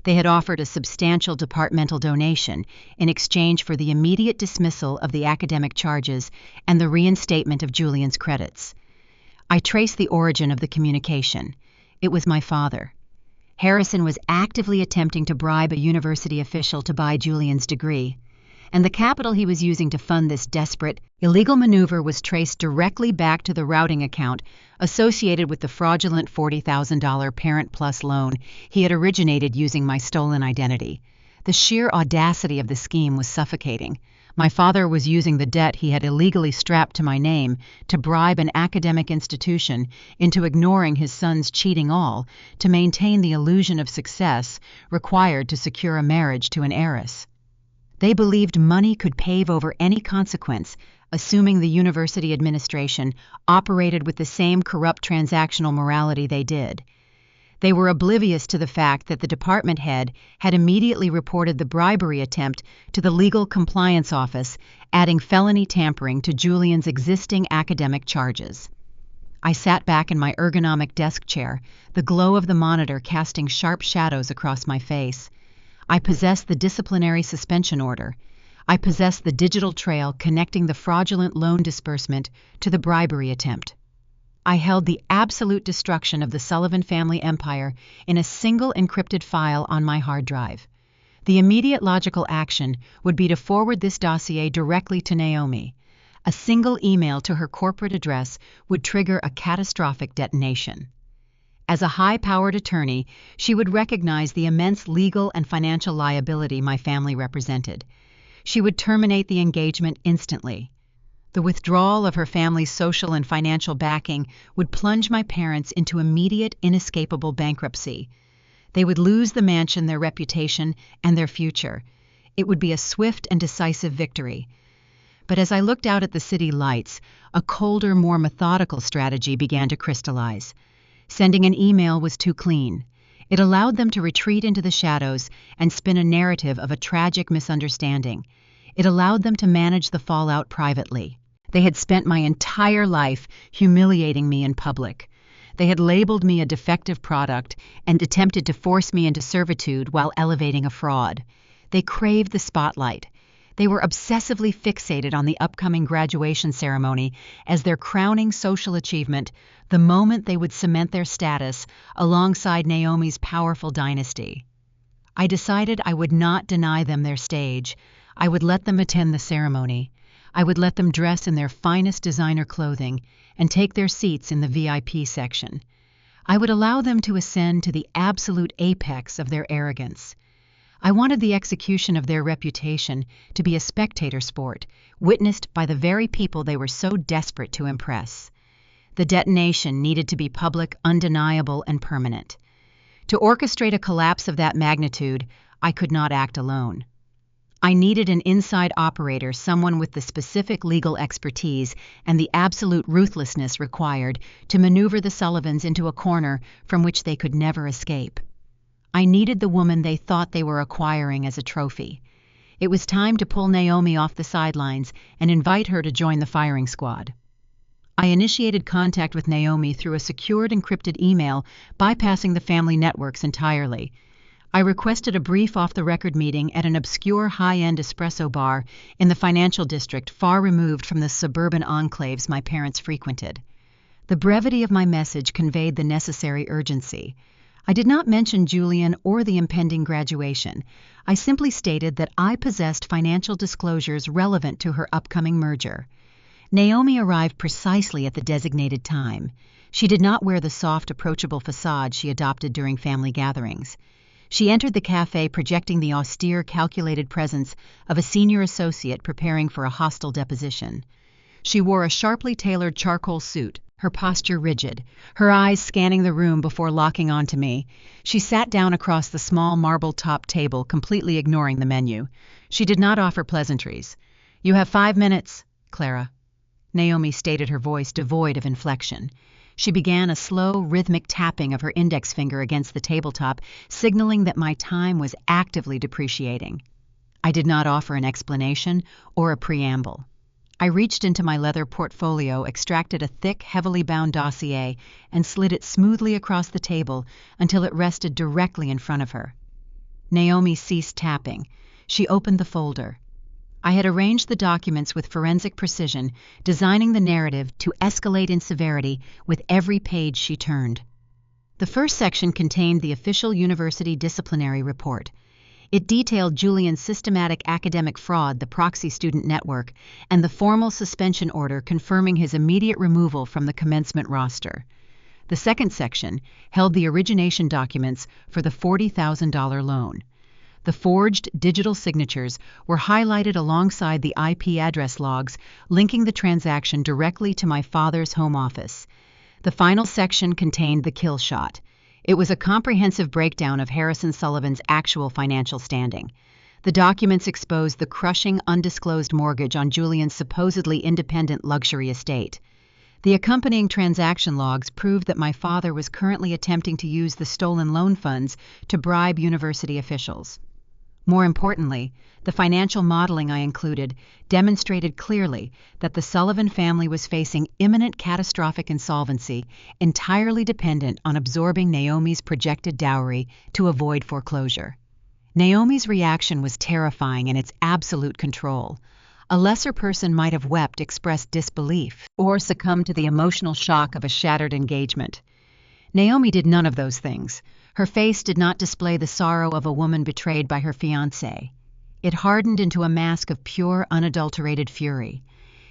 Speaker 1: They had offered a substantial departmental donation in exchange for the immediate dismissal of the academic charges and the reinstatement of Julian's credits. I traced the origin of the communication. It was my father. Harrison was actively attempting to bribe a university official to buy Julian's degree, and the capital he was using to fund this desperate, illegal maneuver was traced directly back to the routing account associated with the fraudulent $40,000 Parent Plus loan he had originated using my stolen identity. The sheer audacity of the scheme was suffocating. My father was using the debt he had illegally strapped to my name to bribe an academic institution into ignoring his son's cheating all to maintain the illusion of success required to secure a marriage to an heiress. They believed money could pave over any consequence, assuming the university administration operated with the same corrupt transactional morality they did. They were oblivious to the fact that the department head had immediately reported the bribery attempt to the Legal Compliance Office, adding felony tampering to Julian's existing academic charges. I sat back in my ergonomic desk chair, the glow of the monitor casting sharp shadows across my face. I possessed the disciplinary suspension order. I possessed the digital trail connecting the fraudulent loan disbursement to the bribery attempt. I held the absolute destruction of the Sullivan family empire in a single encrypted file on my hard drive. The immediate logical action would be to forward this dossier directly to Naomi. A single email to her corporate address would trigger a catastrophic detonation. As a high-powered attorney, she would recognize the immense legal and financial liability my family represented. She would terminate the engagement instantly. The withdrawal of her family's social and financial backing would plunge my parents into immediate, inescapable bankruptcy. They would lose the mansion, their reputation, and their future. It would be a swift and decisive victory. But as I looked out at the city lights, a colder, more methodical strategy began to crystallize. Sending an email was too clean. It allowed them to retreat into the shadows and spin a narrative of a tragic misunderstanding. It allowed them to manage the fallout privately. They had spent my entire life humiliating me in public. They had labeled me a defective product and attempted to force me into servitude while elevating a fraud. They craved the spotlight. They were obsessively fixated on the upcoming graduation ceremony as their crowning social achievement, the moment they would cement their status alongside Naomi's powerful dynasty. I decided I would not deny them their stage. I would let them attend the ceremony. I would let them dress in their finest designer clothing and take their seats in the VIP section. I would allow them to ascend to the absolute apex of their arrogance. I wanted the execution of their reputation to be a spectator sport, witnessed by the very people they were so desperate to impress. The detonation needed to be public, undeniable, and permanent. To orchestrate a collapse of that magnitude, I could not act alone. I needed an inside operator, someone with the specific legal expertise and the absolute ruthlessness required to maneuver the Sullivans into a corner from which they could never escape. I needed the woman they thought they were acquiring as a trophy. It was time to pull Naomi off the sidelines and invite her to join the firing squad. I initiated contact with Naomi through a secured encrypted email, bypassing the family networks entirely. I requested a brief off-the-record meeting at an obscure high-end espresso bar in the financial district far removed from the suburban enclaves my parents frequented. The brevity of my message conveyed the necessary urgency. I did not mention Julian or the impending graduation. I simply stated that I possessed financial disclosures relevant to her upcoming merger. Naomi arrived precisely at the designated time. She did not wear the soft, approachable facade she adopted during family gatherings. She entered the cafe projecting the austere, calculated presence of a senior associate preparing for a hostile deposition. She wore a sharply tailored charcoal suit, her posture rigid, her eyes scanning the room before locking onto me. She sat down across the small marble-topped table, completely ignoring the menu. She did not offer pleasantries. "You have 5 minutes, Clara." Naomi stated, her voice devoid of inflection. She began a slow, rhythmic tapping of her index finger against the tabletop, signaling that my time was actively depreciating. I did not offer an explanation or a preamble. I reached into my leather portfolio, extracted a thick, heavily bound dossier, and slid it smoothly across the table until it rested directly in front of her. Naomi ceased tapping. She opened the folder. I had arranged the documents with forensic precision, designing the narrative to escalate in severity with every page she turned. The first section contained the official university disciplinary report. It detailed Julian's systematic academic fraud, the proxy student network, and the formal suspension order confirming his immediate removal from the commencement roster. The second section held the origination documents for the $40,000 loan. The forged digital signatures were highlighted alongside the IP address logs linking the transaction directly to my father's home office. The final section contained the kill shot. It was a comprehensive breakdown of Harrison Sullivan's actual financial standing. The documents exposed the crushing, undisclosed mortgage on Julian's supposedly independent luxury estate. The accompanying transaction logs proved that my father was currently attempting to use the stolen loan funds to bribe university officials. More importantly, the financial modeling I included demonstrated clearly that the Sullivan family was facing imminent catastrophic insolvency, entirely dependent on absorbing Naomi's projected dowry to avoid foreclosure. Naomi's reaction was terrifying in its absolute control. A lesser person might have wept, expressed disbelief, or succumbed to the emotional shock of a shattered engagement. Naomi did none of those things. Her face did not display the sorrow of a woman betrayed by her fiancé. It hardened into a mask of pure, unadulterated fury.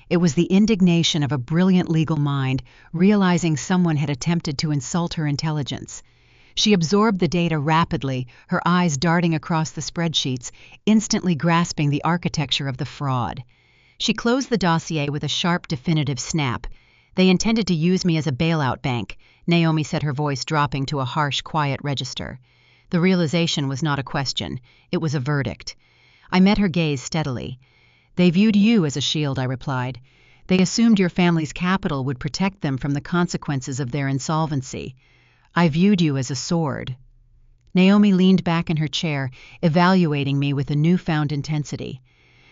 Speaker 1: It was the indignation of a brilliant legal mind realizing someone had attempted to insult her intelligence. She absorbed the data rapidly, her eyes darting across the spreadsheets, instantly grasping the architecture of the fraud. She closed the dossier with a sharp, definitive snap. "They intended to use me as a bailout bank," Naomi said, her voice dropping to a harsh, quiet register. The realization was not a question. It was a verdict. I met her gaze steadily. "They viewed you as a shield," I replied. "They assumed your family's capital would protect them from the consequences of their insolvency. I viewed you as a sword." Naomi leaned back in her chair, evaluating me with a newfound intensity.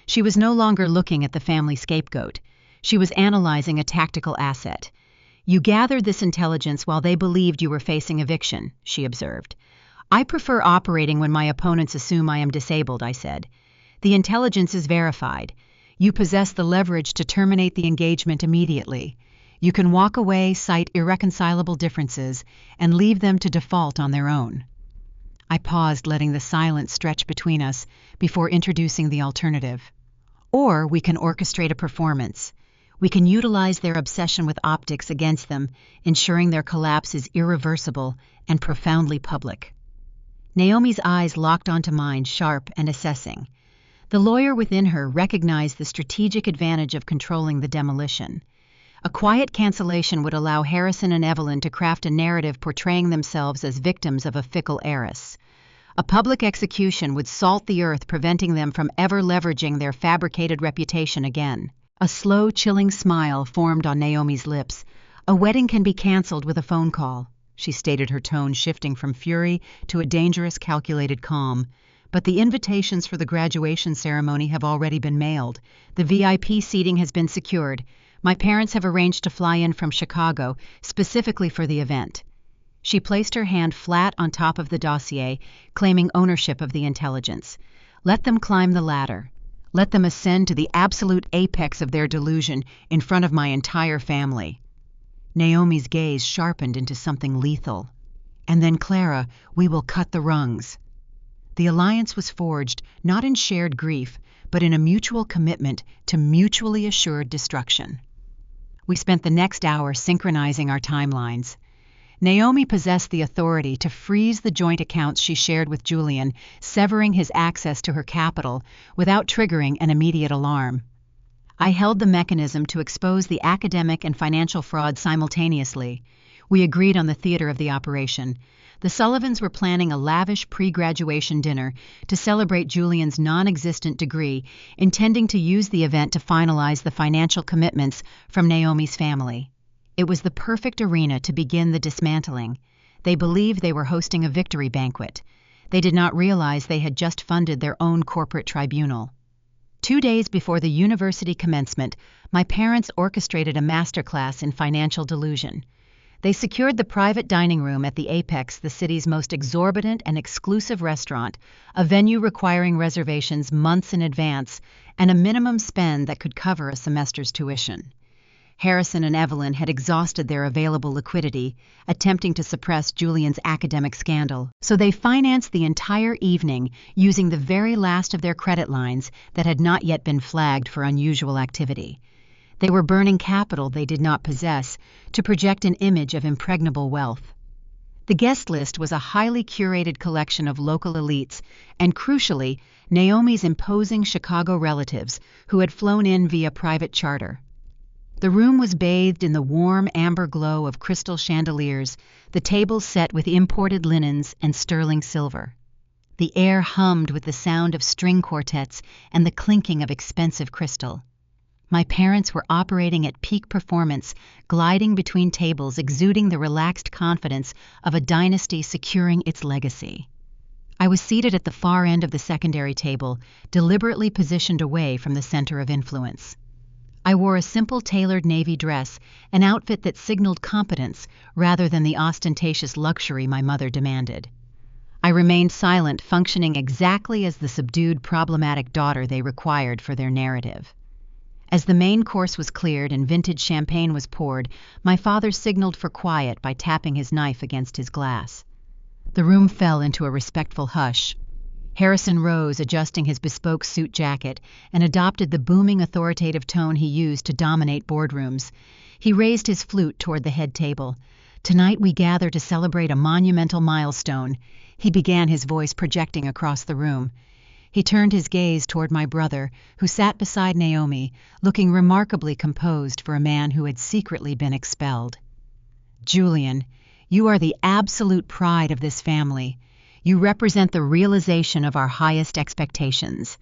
Speaker 1: She was no longer looking at the family scapegoat. She was analyzing a tactical asset. "You gathered this intelligence while they believed you were facing eviction," she observed. "I prefer operating when my opponents assume I am disabled," I said. "The intelligence is verified. You possess the leverage to terminate the engagement immediately. You can walk away, cite irreconcilable differences, and leave them to default on their own." I paused, letting the silence stretch between us before introducing the alternative. "Or we can orchestrate a performance. We can utilize their obsession with optics against them, ensuring their collapse is irreversible and profoundly public." Naomi's eyes locked onto mine, sharp and assessing. The lawyer within her recognized the strategic advantage of controlling the demolition. A quiet cancellation would allow Harrison and Evelyn to craft a narrative portraying themselves as victims of a fickle heiress. A public execution would salt the earth, preventing them from ever leveraging their fabricated reputation again. A slow, chilling smile formed on Naomi's lips. "A wedding can be canceled with a phone call," she stated, her tone shifting from fury to a dangerous, calculated calm. "But the invitations for the graduation ceremony have already been mailed. The VIP seating has been secured. My parents have arranged to fly in from Chicago, specifically for the event." She placed her hand flat on top of the dossier, claiming ownership of the intelligence. "Let them climb the ladder. Let them ascend to the absolute apex of their delusion in front of my entire family." Naomi's gaze sharpened into something lethal. "And then, Clara, we will cut the rungs." The alliance was forged not in shared grief, but in a mutual commitment to mutually assured destruction. We spent the next hour synchronizing our timelines. Naomi possessed the authority to freeze the joint accounts she shared with Julian, severing his access to her capital without triggering an immediate alarm. I held the mechanism to expose the academic and financial fraud simultaneously. We agreed on the theater of the operation. The Sullivans were planning a lavish pre-graduation dinner to celebrate Julian's non-existent degree, intending to use the event to finalize the financial commitments from Naomi's family. It was the perfect arena to begin the dismantling. They believed they were hosting a victory banquet. They did not realize they had just funded their own corporate tribunal. 2 days before the university commencement, my parents orchestrated a masterclass in financial delusion. They secured the private dining room at the Apex, the city's most exorbitant and exclusive restaurant, a venue requiring reservations months in advance and a minimum spend that could cover a semester's tuition. Harrison and Evelyn had exhausted their available liquidity, attempting to suppress Julian's academic scandal, so they financed the entire evening using the very last of their credit lines that had not yet been flagged for unusual activity. They were burning capital they did not possess to project an image of impregnable wealth. The guest list was a highly curated collection of local elites and, crucially, Naomi's imposing Chicago relatives who had flown in via private charter. The room was bathed in the warm amber glow of crystal chandeliers, the tables set with imported linens and sterling silver. The air hummed with the sound of string quartets and the clinking of expensive crystal. My parents were operating at peak performance, gliding between tables, exuding the relaxed confidence of a dynasty securing its legacy. I was seated at the far end of the secondary table, deliberately positioned away from the center of influence. I wore a simple tailored navy dress, an outfit that signaled competence rather than the ostentatious luxury my mother demanded. I remained silent, functioning exactly as the subdued, problematic daughter they required for their narrative. As the main course was cleared and vintage champagne was poured, my father signaled for quiet by tapping his knife against his glass. The room fell into a respectful hush. Harrison rose, adjusting his bespoke suit jacket, and adopted the booming, authoritative tone he used to dominate boardrooms. He raised his flute toward the head table. "Tonight we gather to celebrate a monumental milestone," he began, his voice projecting across the room. He turned his gaze toward my brother, who sat beside Naomi, looking remarkably composed for a man who had secretly been expelled. "Julian, you are the absolute pride of this family. You represent the realization of our highest expectations.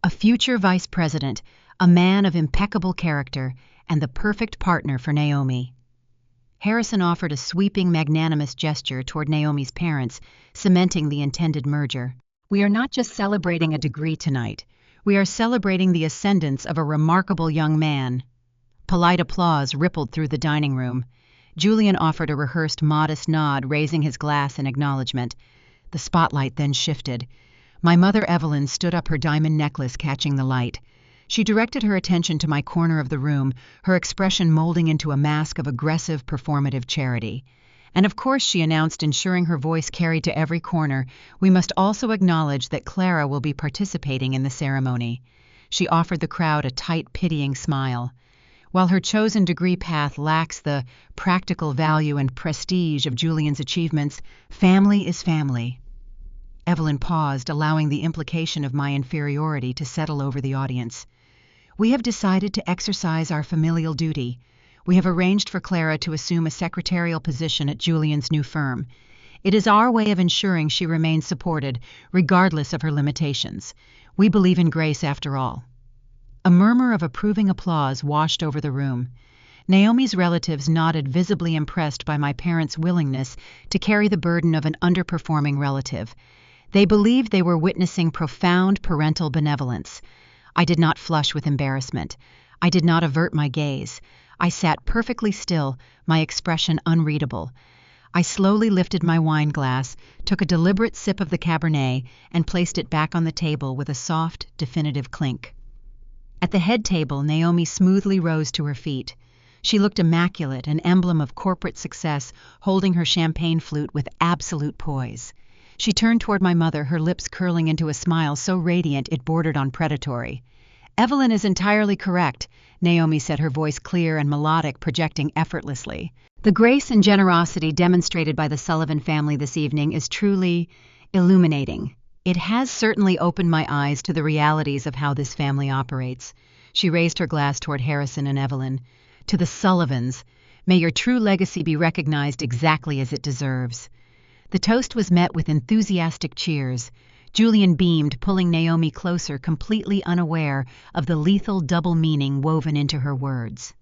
Speaker 1: A future vice president, a man of impeccable character, and the perfect partner for Naomi." Harrison offered a sweeping, magnanimous gesture toward Naomi's parents, cementing the intended merger. "We are not just celebrating a degree tonight. We are celebrating the ascendance of a remarkable young man." Polite applause rippled through the dining room. Julian offered a rehearsed, modest nod, raising his glass in acknowledgement. The spotlight then shifted. My mother, Evelyn, stood up, her diamond necklace catching the light. She directed her attention to my corner of the room, her expression molding into a mask of aggressive, performative charity. "And of course," she announced, ensuring her voice carried to every corner, "we must also acknowledge that Clara will be participating in the ceremony." She offered the crowd a tight, pitying smile. While her chosen degree path lacks the practical value and prestige of Julian's achievements, family is family. Evelyn paused, allowing the implication of my inferiority to settle over the audience. "We have decided to exercise our familial duty. We have arranged for Clara to assume a secretarial position at Julian's new firm. It is our way of ensuring she remains supported, regardless of her limitations. We believe in grace after all." A murmur of approving applause washed over the room. Naomi's relatives nodded, visibly impressed by my parents' willingness to carry the burden of an underperforming relative. They believed they were witnessing profound parental benevolence. I did not flush with embarrassment. I did not avert my gaze. I sat perfectly still, my expression unreadable. I slowly lifted my wine glass, took a deliberate sip of the Cabernet, and placed it back on the table with a soft, definitive clink. At the head table, Naomi smoothly rose to her feet. She looked immaculate, an emblem of corporate success, holding her champagne flute with absolute poise. She turned toward my mother, her lips curling into a smile so radiant it bordered on predatory. "Evelyn is entirely correct," Naomi said, her voice clear and melodic, projecting effortlessly. "The grace and generosity demonstrated by the Sullivan family this evening is truly illuminating. It has certainly opened my eyes to the realities of how this family operates." She raised her glass toward Harrison and Evelyn. "To the Sullivans, may your true legacy be recognized exactly as it deserves." The toast was met with enthusiastic cheers. Julian beamed, pulling Naomi closer, completely unaware of the lethal double meaning woven into her words.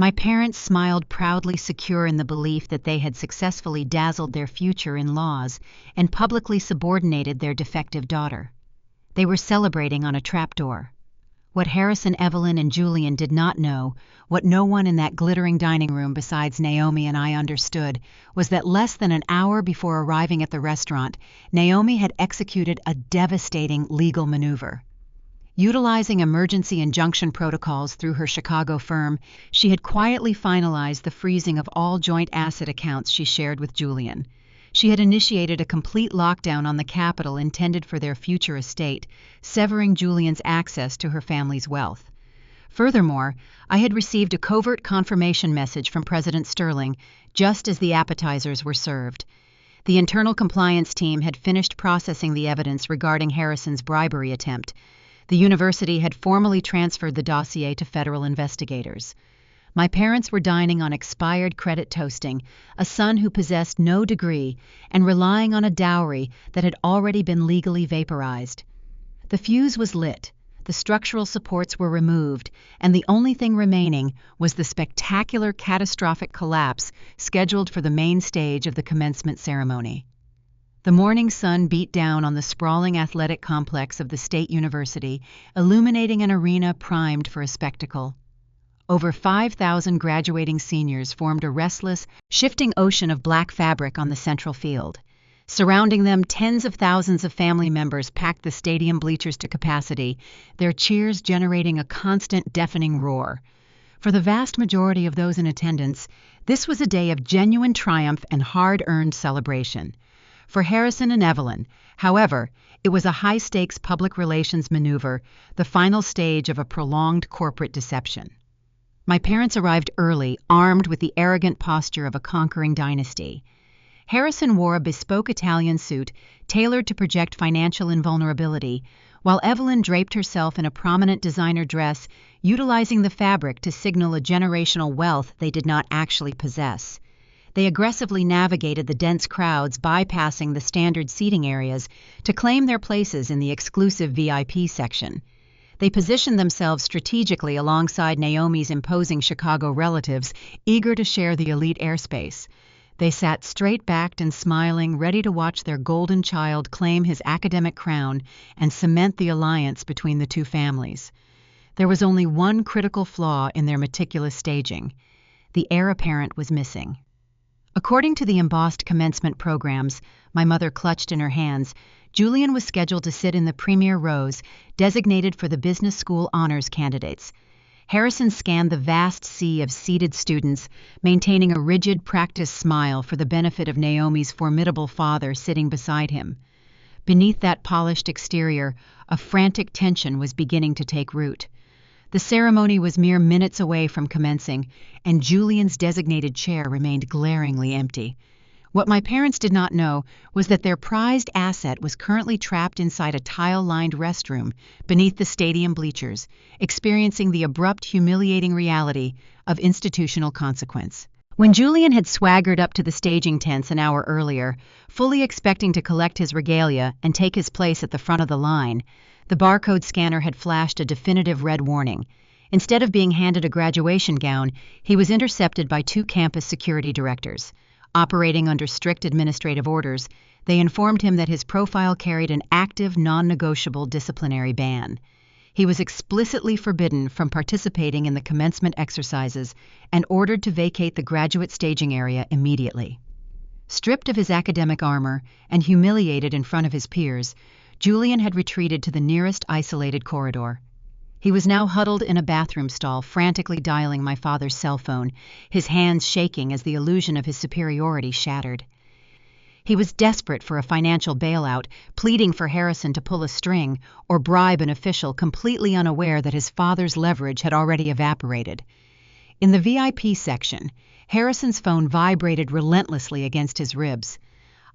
Speaker 1: My parents smiled proudly, secure in the belief that they had successfully dazzled their future in-laws and publicly subordinated their defective daughter. They were celebrating on a trapdoor. What Harrison, Evelyn, and Julian did not know, what no one in that glittering dining room besides Naomi and I understood, was that less than an hour before arriving at the restaurant, Naomi had executed a devastating legal maneuver. Utilizing emergency injunction protocols through her Chicago firm, she had quietly finalized the freezing of all joint asset accounts she shared with Julian. She had initiated a complete lockdown on the capital intended for their future estate, severing Julian's access to her family's wealth. Furthermore, I had received a covert confirmation message from President Sterling just as the appetizers were served. The internal compliance team had finished processing the evidence regarding Harrison's bribery attempt. The university had formally transferred the dossier to federal investigators. My parents were dining on expired credit toasting, a son who possessed no degree, and relying on a dowry that had already been legally vaporized. The fuse was lit, the structural supports were removed, and the only thing remaining was the spectacular catastrophic collapse scheduled for the main stage of the commencement ceremony. The morning sun beat down on the sprawling athletic complex of the State University, illuminating an arena primed for a spectacle. Over 5,000 graduating seniors formed a restless, shifting ocean of black fabric on the central field. Surrounding them, tens of thousands of family members packed the stadium bleachers to capacity, their cheers generating a constant, deafening roar. For the vast majority of those in attendance, this was a day of genuine triumph and hard-earned celebration. For Harrison and Evelyn, however, it was a high-stakes public relations maneuver, the final stage of a prolonged corporate deception. My parents arrived early, armed with the arrogant posture of a conquering dynasty. Harrison wore a bespoke Italian suit tailored to project financial invulnerability, while Evelyn draped herself in a prominent designer dress, utilizing the fabric to signal a generational wealth they did not actually possess. They aggressively navigated the dense crowds, bypassing the standard seating areas to claim their places in the exclusive VIP section. They positioned themselves strategically alongside Naomi's imposing Chicago relatives, eager to share the elite airspace. They sat straight-backed and smiling, ready to watch their golden child claim his academic crown and cement the alliance between the two families. There was only one critical flaw in their meticulous staging. The heir apparent was missing. According to the embossed commencement programs my mother clutched in her hands, Julian was scheduled to sit in the premier rows, designated for the business school honors candidates. Harrison scanned the vast sea of seated students, maintaining a rigid, practiced smile for the benefit of Naomi's formidable father sitting beside him. Beneath that polished exterior, a frantic tension was beginning to take root. The ceremony was mere minutes away from commencing, and Julian's designated chair remained glaringly empty. What my parents did not know was that their prized asset was currently trapped inside a tile-lined restroom beneath the stadium bleachers, experiencing the abrupt, humiliating reality of institutional consequence. When Julian had swaggered up to the staging tents an hour earlier, fully expecting to collect his regalia and take his place at the front of the line, the barcode scanner had flashed a definitive red warning. Instead of being handed a graduation gown, he was intercepted by two campus security directors. Operating under strict administrative orders, they informed him that his profile carried an active, non-negotiable disciplinary ban. He was explicitly forbidden from participating in the commencement exercises and ordered to vacate the graduate staging area immediately. Stripped of his academic armor and humiliated in front of his peers, Julian had retreated to the nearest isolated corridor. He was now huddled in a bathroom stall, frantically dialing my father's cell phone, his hands shaking as the illusion of his superiority shattered. He was desperate for a financial bailout, pleading for Harrison to pull a string or bribe an official, completely unaware that his father's leverage had already evaporated. In the VIP section, Harrison's phone vibrated relentlessly against his ribs.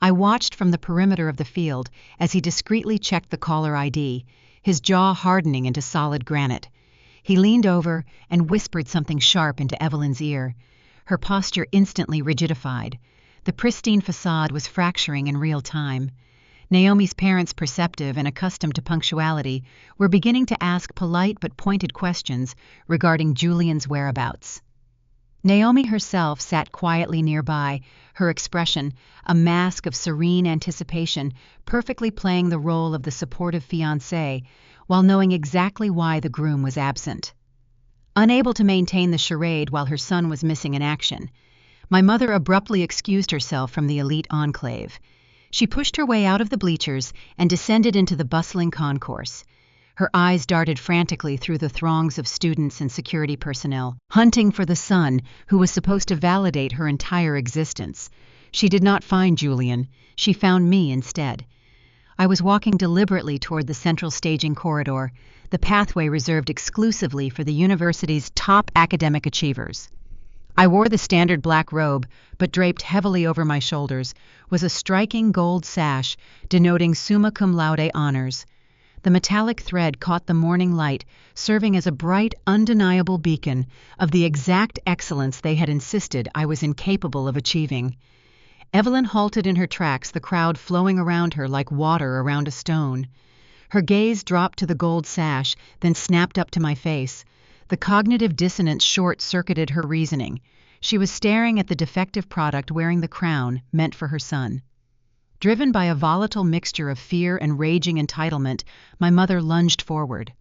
Speaker 1: I watched from the perimeter of the field as he discreetly checked the caller ID, his jaw hardening into solid granite. He leaned over and whispered something sharp into Evelyn's ear. Her posture instantly rigidified. The pristine facade was fracturing in real time. Naomi's parents, perceptive and accustomed to punctuality, were beginning to ask polite but pointed questions regarding Julian's whereabouts. Naomi herself sat quietly nearby, her expression, a mask of serene anticipation, perfectly playing the role of the supportive fiancé, while knowing exactly why the groom was absent. Unable to maintain the charade while her son was missing in action, my mother abruptly excused herself from the elite enclave. She pushed her way out of the bleachers and descended into the bustling concourse. Her eyes darted frantically through the throngs of students and security personnel, hunting for the son who was supposed to validate her entire existence. She did not find Julian. She found me instead. I was walking deliberately toward the central staging corridor, the pathway reserved exclusively for the university's top academic achievers. I wore the standard black robe, but draped heavily over my shoulders was a striking gold sash denoting summa cum laude honors. The metallic thread caught the morning light, serving as a bright, undeniable beacon of the exact excellence they had insisted I was incapable of achieving. Evelyn halted in her tracks, the crowd flowing around her like water around a stone. Her gaze dropped to the gold sash, then snapped up to my face. The cognitive dissonance short-circuited her reasoning. She was staring at the defective product wearing the crown meant for her son. Driven by a volatile mixture of fear and raging entitlement, my mother lunged forward.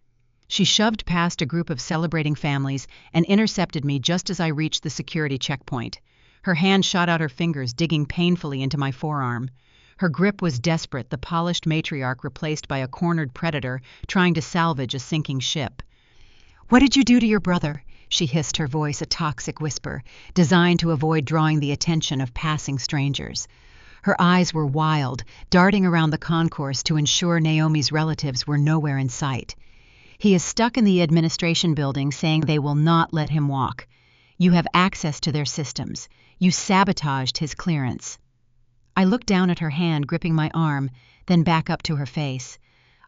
Speaker 1: She shoved past a group of celebrating families and intercepted me just as I reached the security checkpoint. Her hand shot out her fingers, digging painfully into my forearm. Her grip was desperate, the polished matriarch replaced by a cornered predator trying to salvage a sinking ship. "What did you do to your brother?" she hissed, her voice a toxic whisper, designed to avoid drawing the attention of passing strangers. Her eyes were wild, darting around the concourse to ensure Naomi's relatives were nowhere in sight. "He is stuck in the administration building saying they will not let him walk. You have access to their systems. You sabotaged his clearance." I looked down at her hand gripping my arm, then back up to her face.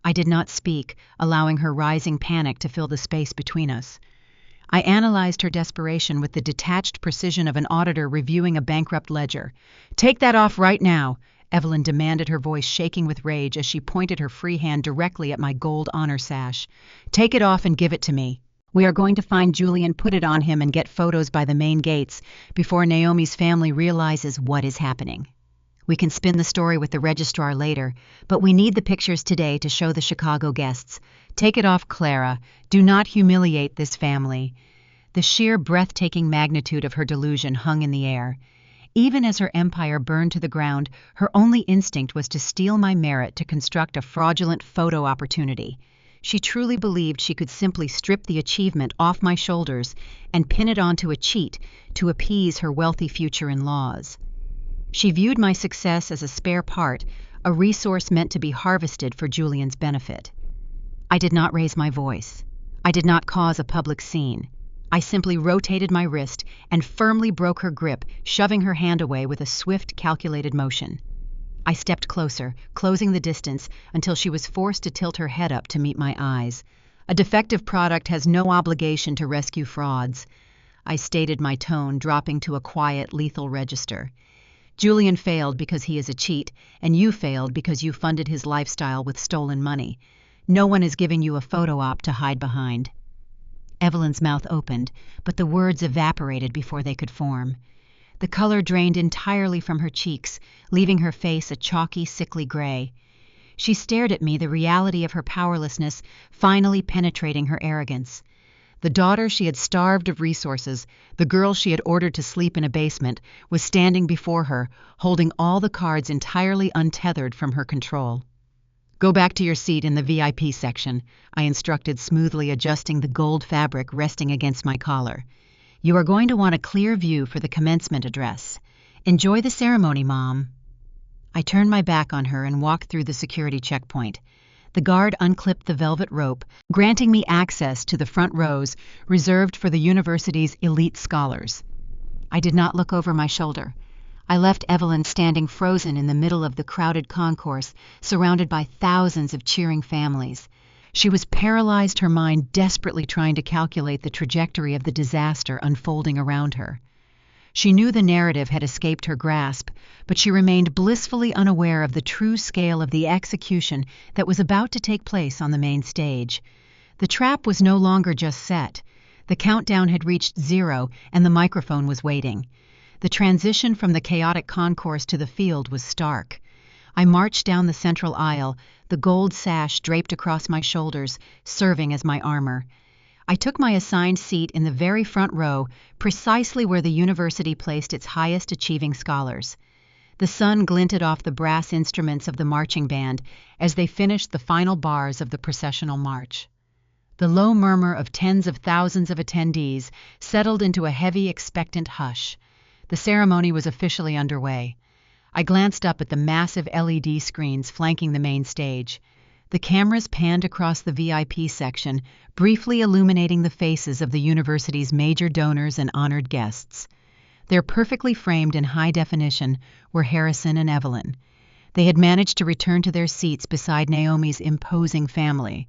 Speaker 1: I did not speak, allowing her rising panic to fill the space between us. I analyzed her desperation with the detached precision of an auditor reviewing a bankrupt ledger. "Take that off right now," Evelyn demanded, her voice shaking with rage as she pointed her free hand directly at my gold honor sash. "Take it off and give it to me. We are going to find Julian, put it on him, and get photos by the main gates before Naomi's family realizes what is happening. We can spin the story with the registrar later, but we need the pictures today to show the Chicago guests. Take it off, Clara. Do not humiliate this family." The sheer breathtaking magnitude of her delusion hung in the air. Even as her empire burned to the ground, her only instinct was to steal my merit to construct a fraudulent photo opportunity. She truly believed she could simply strip the achievement off my shoulders and pin it onto a cheat to appease her wealthy future in-laws. She viewed my success as a spare part, a resource meant to be harvested for Julian's benefit. I did not raise my voice. I did not cause a public scene. I simply rotated my wrist and firmly broke her grip, shoving her hand away with a swift, calculated motion. I stepped closer, closing the distance until she was forced to tilt her head up to meet my eyes. "A defective product has no obligation to rescue frauds." I stated, my tone dropping to a quiet, lethal register. "Julian failed because he is a cheat, and you failed because you funded his lifestyle with stolen money. No one is giving you a photo op to hide behind." Evelyn's mouth opened, but the words evaporated before they could form. The color drained entirely from her cheeks, leaving her face a chalky, sickly gray. She stared at me, the reality of her powerlessness finally penetrating her arrogance. The daughter she had starved of resources, the girl she had ordered to sleep in a basement, was standing before her, holding all the cards entirely untethered from her control. "Go back to your seat in the VIP section," I instructed, smoothly adjusting the gold fabric resting against my collar. "You are going to want a clear view for the commencement address. Enjoy the ceremony, Mom." I turned my back on her and walked through the security checkpoint. The guard unclipped the velvet rope, granting me access to the front rows reserved for the university's elite scholars. I did not look over my shoulder. I left Evelyn standing frozen in the middle of the crowded concourse, surrounded by thousands of cheering families. She was paralyzed, her mind desperately trying to calculate the trajectory of the disaster unfolding around her. She knew the narrative had escaped her grasp, but she remained blissfully unaware of the true scale of the execution that was about to take place on the main stage. The trap was no longer just set. The countdown had reached 0, and the microphone was waiting. The transition from the chaotic concourse to the field was stark. I marched down the central aisle, the gold sash draped across my shoulders, serving as my armor. I took my assigned seat in the very front row, precisely where the university placed its highest achieving scholars. The sun glinted off the brass instruments of the marching band as they finished the final bars of the processional march. The low murmur of tens of thousands of attendees settled into a heavy, expectant hush. The ceremony was officially underway. I glanced up at the massive LED screens flanking the main stage. The cameras panned across the VIP section, briefly illuminating the faces of the university's major donors and honored guests. Their perfectly framed in high definition were Harrison and Evelyn. They had managed to return to their seats beside Naomi's imposing family.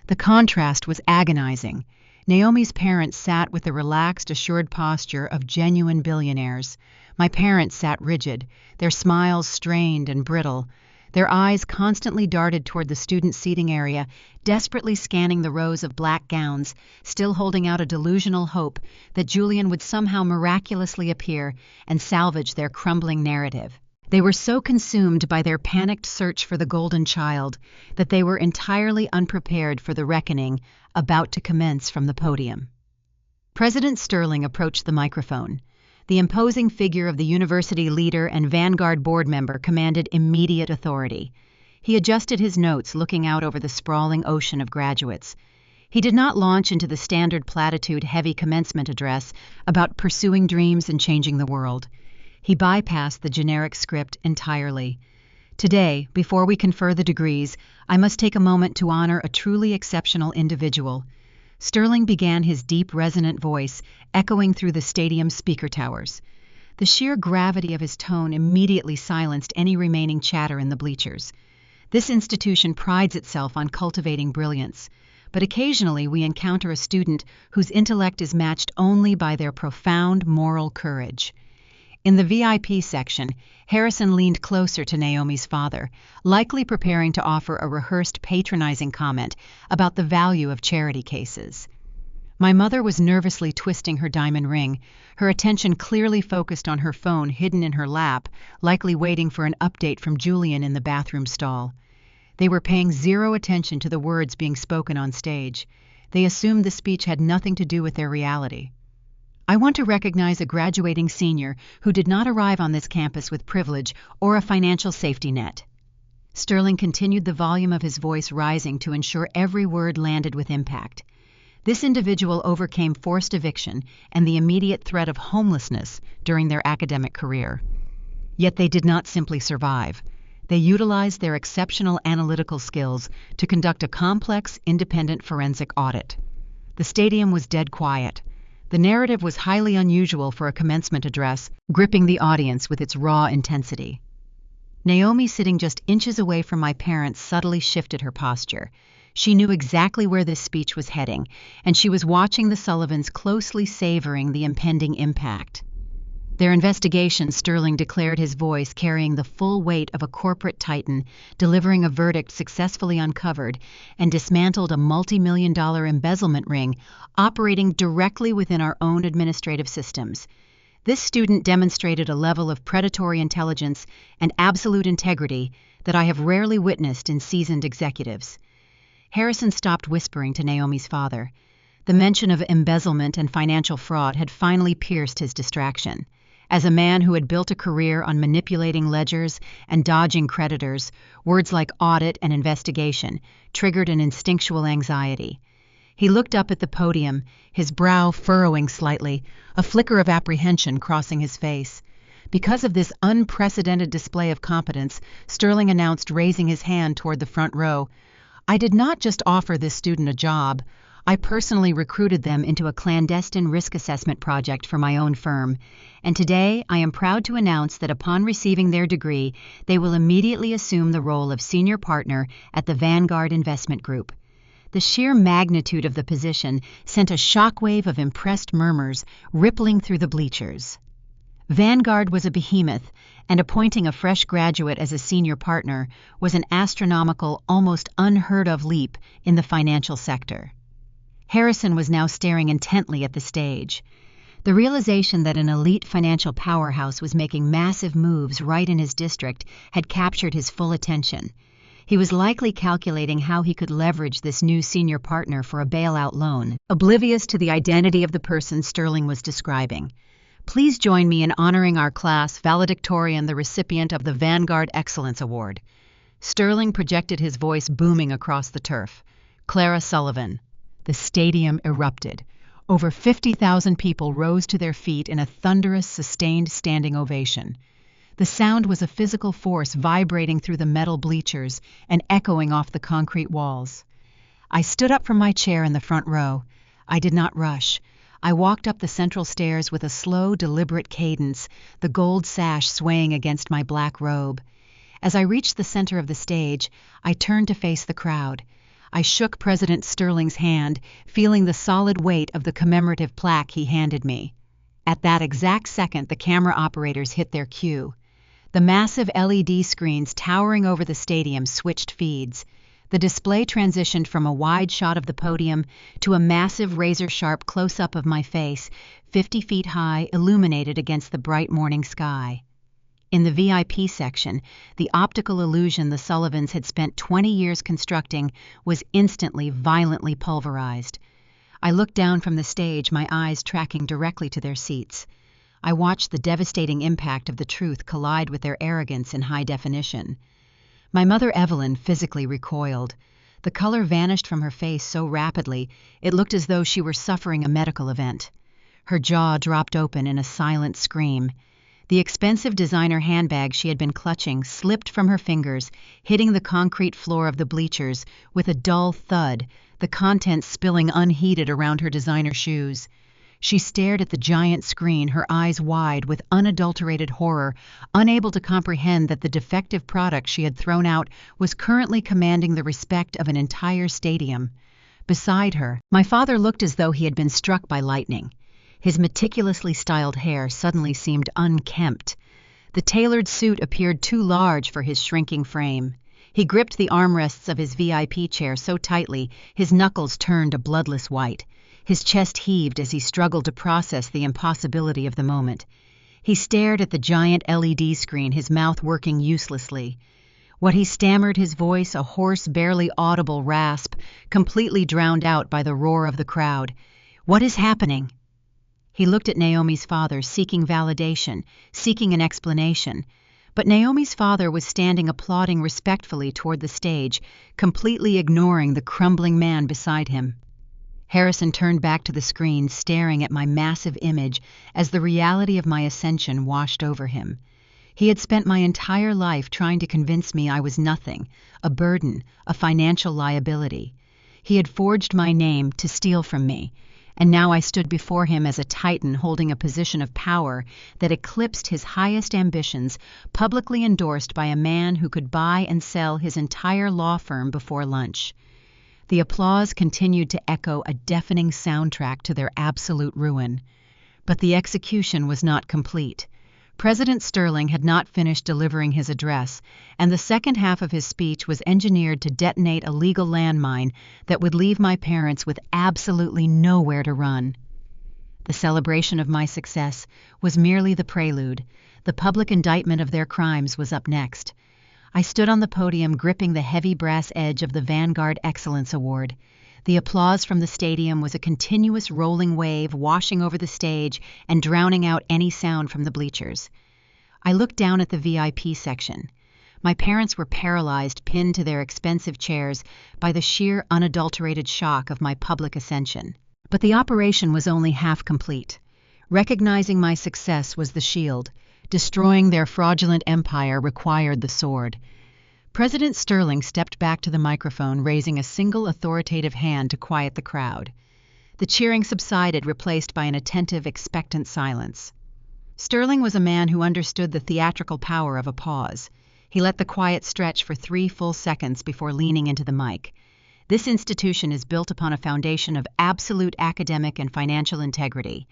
Speaker 1: The contrast was agonizing. Naomi's parents sat with the relaxed, assured posture of genuine billionaires. My parents sat rigid, their smiles strained and brittle. Their eyes constantly darted toward the student seating area, desperately scanning the rows of black gowns, still holding out a delusional hope that Julian would somehow miraculously appear and salvage their crumbling narrative. They were so consumed by their panicked search for the golden child that they were entirely unprepared for the reckoning about to commence from the podium. President Sterling approached the microphone. The imposing figure of the university leader and Vanguard board member commanded immediate authority. He adjusted his notes, looking out over the sprawling ocean of graduates. He did not launch into the standard platitude-heavy commencement address about pursuing dreams and changing the world. He bypassed the generic script entirely. Today, before we confer the degrees, I must take a moment to honor a truly exceptional individual. Sterling began, his deep, resonant voice echoing through the stadium's speaker towers. The sheer gravity of his tone immediately silenced any remaining chatter in the bleachers. This institution prides itself on cultivating brilliance, but occasionally we encounter a student whose intellect is matched only by their profound moral courage. In the VIP section, Harrison leaned closer to Naomi's father, likely preparing to offer a rehearsed patronizing comment about the value of charity cases. My mother was nervously twisting her diamond ring, her attention clearly focused on her phone hidden in her lap, likely waiting for an update from Julian in the bathroom stall. They were paying zero attention to the words being spoken on stage. They assumed the speech had nothing to do with their reality. I want to recognize a graduating senior who did not arrive on this campus with privilege or a financial safety net. Sterling continued, the volume of his voice rising to ensure every word landed with impact. This individual overcame forced eviction and the immediate threat of homelessness during their academic career. Yet they did not simply survive. They utilized their exceptional analytical skills to conduct a complex, independent forensic audit. The stadium was dead quiet. The narrative was highly unusual for a commencement address, gripping the audience with its raw intensity. Naomi, sitting just inches away from my parents, subtly shifted her posture. She knew exactly where this speech was heading, and she was watching the Sullivans closely, savoring the impending impact. Their investigation, Sterling declared, his voice carrying the full weight of a corporate titan, delivering a verdict successfully uncovered and dismantled a multi-million-dollar embezzlement ring operating directly within our own administrative systems. This student demonstrated a level of predatory intelligence and absolute integrity that I have rarely witnessed in seasoned executives. Harrison stopped whispering to Naomi's father. The mention of embezzlement and financial fraud had finally pierced his distraction. As a man who had built a career on manipulating ledgers and dodging creditors, words like audit and investigation triggered an instinctual anxiety. He looked up at the podium, his brow furrowing slightly, a flicker of apprehension crossing his face. Because of this unprecedented display of competence, Sterling announced, raising his hand toward the front row, "I did not just offer this student a job. I personally recruited them into a clandestine risk assessment project for my own firm, and today I am proud to announce that upon receiving their degree, they will immediately assume the role of senior partner at the Vanguard investment group." The sheer magnitude of the position sent a shockwave of impressed murmurs rippling through the bleachers. Vanguard was a behemoth, and appointing a fresh graduate as a senior partner was an astronomical, almost unheard-of leap in the financial sector. Harrison was now staring intently at the stage. The realization that an elite financial powerhouse was making massive moves right in his district had captured his full attention. He was likely calculating how he could leverage this new senior partner for a bailout loan, oblivious to the identity of the person Sterling was describing. Please join me in honoring our class valedictorian, the recipient of the Vanguard Excellence Award. Sterling projected his voice booming across the turf. Clara Sullivan. The stadium erupted. Over 50,000 people rose to their feet in a thunderous, sustained standing ovation. The sound was a physical force vibrating through the metal bleachers and echoing off the concrete walls. I stood up from my chair in the front row. I did not rush. I walked up the central stairs with a slow, deliberate cadence, the gold sash swaying against my black robe. As I reached the center of the stage, I turned to face the crowd. I shook President Sterling's hand, feeling the solid weight of the commemorative plaque he handed me. At that exact second, the camera operators hit their cue. The massive LED screens towering over the stadium switched feeds. The display transitioned from a wide shot of the podium to a massive razor-sharp close-up of my face, 50 feet high, illuminated against the bright morning sky. In the VIP section, the optical illusion the Sullivans had spent 20 years constructing was instantly, violently pulverized. I looked down from the stage, my eyes tracking directly to their seats. I watched the devastating impact of the truth collide with their arrogance in high definition. My mother Evelyn physically recoiled. The color vanished from her face so rapidly, it looked as though she were suffering a medical event. Her jaw dropped open in a silent scream. The expensive designer handbag she had been clutching slipped from her fingers, hitting the concrete floor of the bleachers with a dull thud, the contents spilling unheeded around her designer shoes. She stared at the giant screen, her eyes wide with unadulterated horror, unable to comprehend that the defective product she had thrown out was currently commanding the respect of an entire stadium. Beside her, my father looked as though he had been struck by lightning. His meticulously styled hair suddenly seemed unkempt. The tailored suit appeared too large for his shrinking frame. He gripped the armrests of his VIP chair so tightly his knuckles turned a bloodless white. His chest heaved as he struggled to process the impossibility of the moment. He stared at the giant LED screen, his mouth working uselessly. What he stammered, his voice a hoarse, barely audible rasp, completely drowned out by the roar of the crowd. "What is happening?" He looked at Naomi's father, seeking validation, seeking an explanation. But Naomi's father was standing applauding respectfully toward the stage, completely ignoring the crumbling man beside him. Harrison turned back to the screen, staring at my massive image as the reality of my ascension washed over him. He had spent my entire life trying to convince me I was nothing, a burden, a financial liability. He had forged my name to steal from me, and now I stood before him as a titan holding a position of power that eclipsed his highest ambitions, publicly endorsed by a man who could buy and sell his entire law firm before lunch. The applause continued to echo a deafening soundtrack to their absolute ruin. But the execution was not complete. President Sterling had not finished delivering his address, and the second half of his speech was engineered to detonate a legal landmine that would leave my parents with absolutely nowhere to run. The celebration of my success was merely the prelude. The public indictment of their crimes was up next. I stood on the podium gripping the heavy brass edge of the Vanguard Excellence Award. The applause from the stadium was a continuous rolling wave washing over the stage and drowning out any sound from the bleachers. I looked down at the VIP section. My parents were paralyzed, pinned to their expensive chairs by the sheer unadulterated shock of my public ascension. But the operation was only half complete. Recognizing my success was the shield. Destroying their fraudulent empire required the sword. President Sterling stepped back to the microphone, raising a single authoritative hand to quiet the crowd. The cheering subsided, replaced by an attentive, expectant silence. Sterling was a man who understood the theatrical power of a pause. He let the quiet stretch for 3 full seconds before leaning into the mic. This institution is built upon a foundation of absolute academic and financial integrity.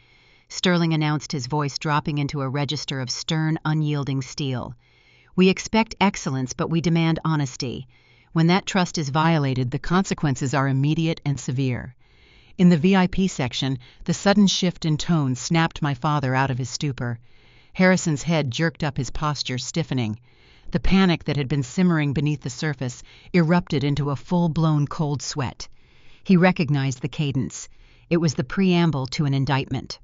Speaker 1: Sterling announced, his voice dropping into a register of stern, unyielding steel. We expect excellence, but we demand honesty. When that trust is violated, the consequences are immediate and severe. In the VIP section, the sudden shift in tone snapped my father out of his stupor. Harrison's head jerked up, his posture stiffening. The panic that had been simmering beneath the surface erupted into a full-blown cold sweat. He recognized the cadence. It was the preamble to an indictment.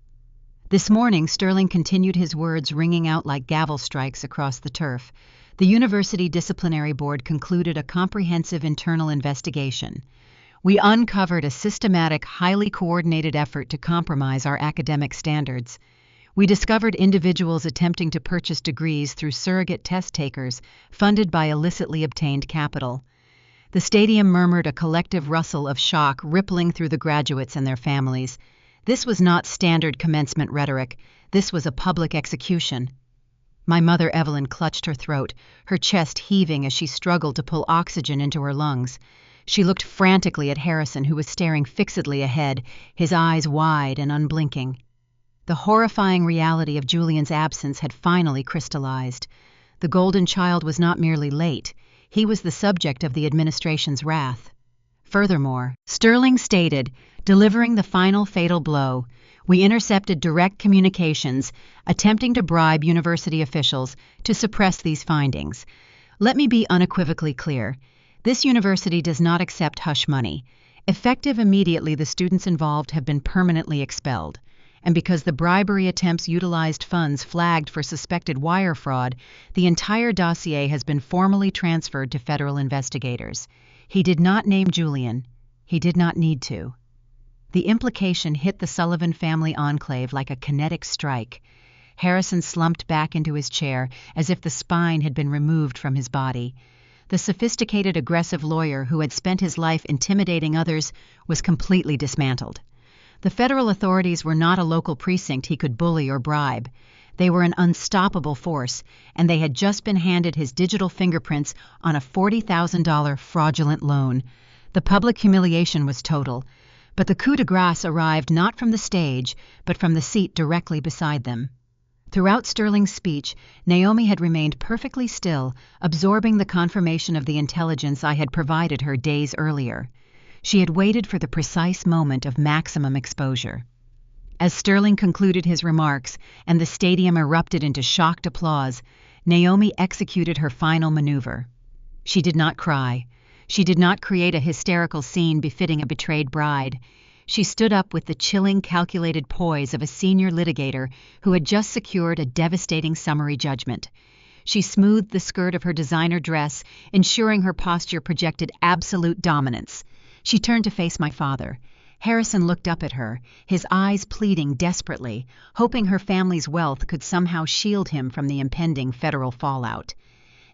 Speaker 1: This morning, Sterling continued, his words ringing out like gavel strikes across the turf. The University Disciplinary Board concluded a comprehensive internal investigation. We uncovered a systematic, highly coordinated effort to compromise our academic standards. We discovered individuals attempting to purchase degrees through surrogate test takers funded by illicitly obtained capital. The stadium murmured, a collective rustle of shock rippling through the graduates and their families. This was not standard commencement rhetoric. This was a public execution. My mother, Evelyn, clutched her throat, her chest heaving as she struggled to pull oxygen into her lungs. She looked frantically at Harrison, who was staring fixedly ahead, his eyes wide and unblinking. The horrifying reality of Julian's absence had finally crystallized. The golden child was not merely late. He was the subject of the administration's wrath. Furthermore, Sterling stated, delivering the final fatal blow, we intercepted direct communications attempting to bribe university officials to suppress these findings. Let me be unequivocally clear. This university does not accept hush money. Effective immediately, the students involved have been permanently expelled. And because the bribery attempts utilized funds flagged for suspected wire fraud, the entire dossier has been formally transferred to federal investigators. He did not name Julian. He did not need to. The implication hit the Sullivan family enclave like a kinetic strike. Harrison slumped back into his chair as if the spine had been removed from his body. The sophisticated, aggressive lawyer who had spent his life intimidating others was completely dismantled. The federal authorities were not a local precinct he could bully or bribe. They were an unstoppable force, and they had just been handed his digital fingerprints on a $40,000 fraudulent loan. The public humiliation was total, but the coup de grace arrived not from the stage, but from the seat directly beside them. Throughout Sterling's speech, Naomi had remained perfectly still, absorbing the confirmation of the intelligence I had provided her days earlier. She had waited for the precise moment of maximum exposure. As Sterling concluded his remarks and the stadium erupted into shocked applause, Naomi executed her final maneuver. She did not cry. She did not create a hysterical scene befitting a betrayed bride. She stood up with the chilling, calculated poise of a senior litigator who had just secured a devastating summary judgment. She smoothed the skirt of her designer dress, ensuring her posture projected absolute dominance. She turned to face my father. Harrison looked up at her, his eyes pleading desperately, hoping her family's wealth could somehow shield him from the impending federal fallout.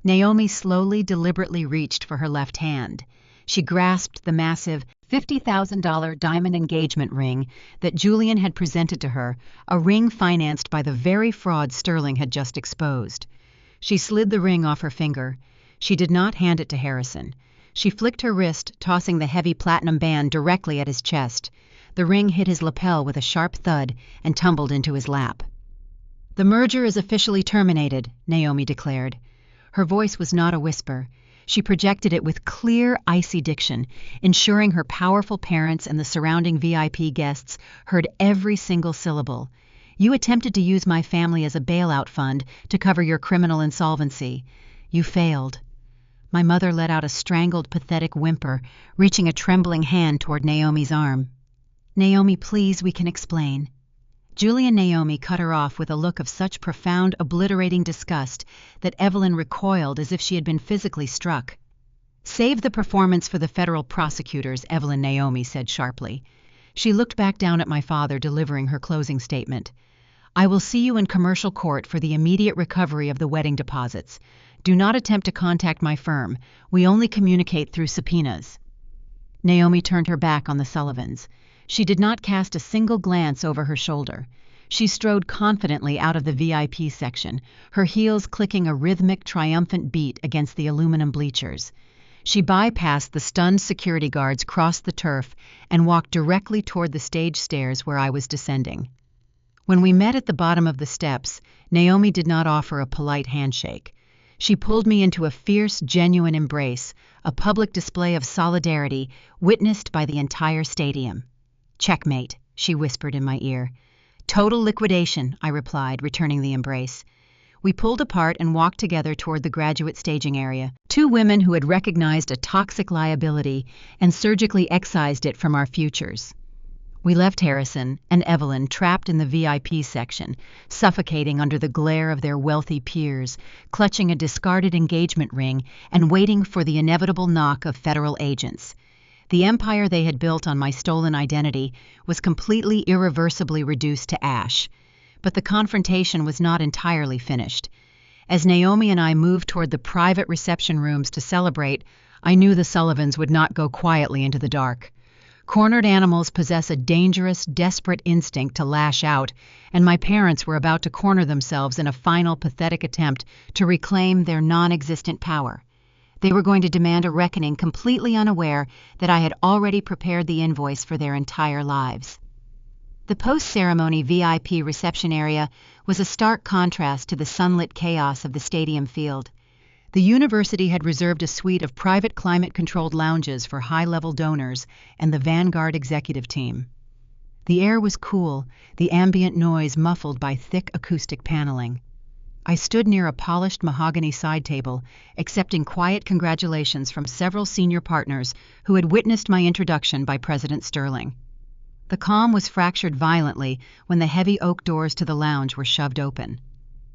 Speaker 1: Naomi slowly, deliberately reached for her left hand. She grasped the massive $50,000 diamond engagement ring that Julian had presented to her, a ring financed by the very fraud Sterling had just exposed. She slid the ring off her finger. She did not hand it to Harrison. She flicked her wrist, tossing the heavy platinum band directly at his chest. The ring hit his lapel with a sharp thud and tumbled into his lap. "The merger is officially terminated," Naomi declared. Her voice was not a whisper. She projected it with clear, icy diction, ensuring her powerful parents and the surrounding VIP guests heard every single syllable. "You attempted to use my family as a bailout fund to cover your criminal insolvency. You failed." My mother let out a strangled, pathetic whimper, reaching a trembling hand toward Naomi's arm. "Naomi, please, we can explain." Julie and Naomi cut her off with a look of such profound, obliterating disgust that Evelyn recoiled as if she had been physically struck. "Save the performance for the federal prosecutors," Evelyn Naomi said sharply. She looked back down at my father, delivering her closing statement. "I will see you in commercial court for the immediate recovery of the wedding deposits. Do not attempt to contact my firm. We only communicate through subpoenas." Naomi turned her back on the Sullivans. She did not cast a single glance over her shoulder. She strode confidently out of the VIP section, her heels clicking a rhythmic, triumphant beat against the aluminum bleachers. She bypassed the stunned security guards, crossed the turf, and walked directly toward the stage stairs where I was descending. When we met at the bottom of the steps, Naomi did not offer a polite handshake. She pulled me into a fierce, genuine embrace, a public display of solidarity witnessed by the entire stadium. "Checkmate," she whispered in my ear. "Total liquidation," I replied, returning the embrace. We pulled apart and walked together toward the graduate staging area, two women who had recognized a toxic liability and surgically excised it from our futures. We left Harrison and Evelyn trapped in the VIP section, suffocating under the glare of their wealthy peers, clutching a discarded engagement ring and waiting for the inevitable knock of federal agents. The empire they had built on my stolen identity was completely irreversibly reduced to ash. But the confrontation was not entirely finished. As Naomi and I moved toward the private reception rooms to celebrate, I knew the Sullivans would not go quietly into the dark. Cornered animals possess a dangerous, desperate instinct to lash out, and my parents were about to corner themselves in a final pathetic attempt to reclaim their non-existent power. They were going to demand a reckoning completely unaware that I had already prepared the invoice for their entire lives. The post-ceremony VIP reception area was a stark contrast to the sunlit chaos of the stadium field. The university had reserved a suite of private climate-controlled lounges for high-level donors and the Vanguard executive team. The air was cool, the ambient noise muffled by thick acoustic paneling. I stood near a polished mahogany side table, accepting quiet congratulations from several senior partners who had witnessed my introduction by President Sterling. The calm was fractured violently when the heavy oak doors to the lounge were shoved open.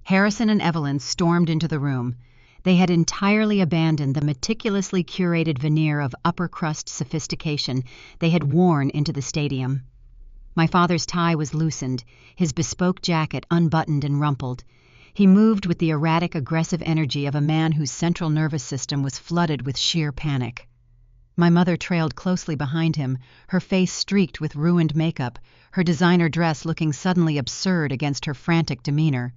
Speaker 1: Harrison and Evelyn stormed into the room. They had entirely abandoned the meticulously curated veneer of upper-crust sophistication they had worn into the stadium. My father's tie was loosened, his bespoke jacket unbuttoned and rumpled. He moved with the erratic, aggressive energy of a man whose central nervous system was flooded with sheer panic. My mother trailed closely behind him, her face streaked with ruined makeup, her designer dress looking suddenly absurd against her frantic demeanor.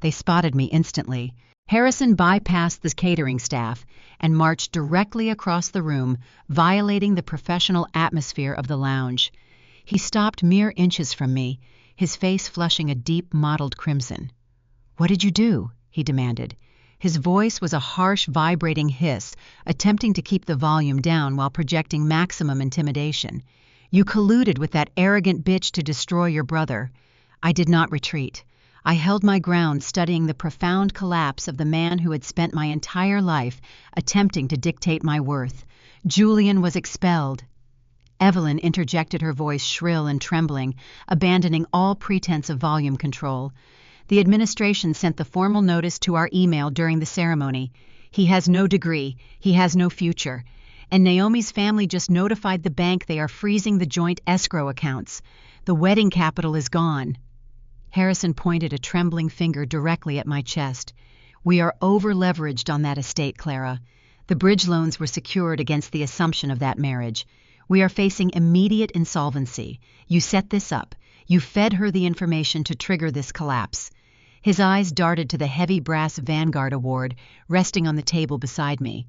Speaker 1: They spotted me instantly. Harrison bypassed the catering staff and marched directly across the room, violating the professional atmosphere of the lounge. He stopped mere inches from me, his face flushing a deep mottled crimson. "What did you do?" he demanded. His voice was a harsh, vibrating hiss, attempting to keep the volume down while projecting maximum intimidation. "You colluded with that arrogant bitch to destroy your brother." I did not retreat. I held my ground, studying the profound collapse of the man who had spent my entire life attempting to dictate my worth. Julian was expelled. Evelyn interjected, her voice shrill and trembling, abandoning all pretense of volume control. "The administration sent the formal notice to our email during the ceremony. He has no degree, he has no future. And Naomi's family just notified the bank they are freezing the joint escrow accounts. The wedding capital is gone." Harrison pointed a trembling finger directly at my chest. "We are over-leveraged on that estate, Clara. The bridge loans were secured against the assumption of that marriage. We are facing immediate insolvency. You set this up. You fed her the information to trigger this collapse." His eyes darted to the heavy brass Vanguard award resting on the table beside me.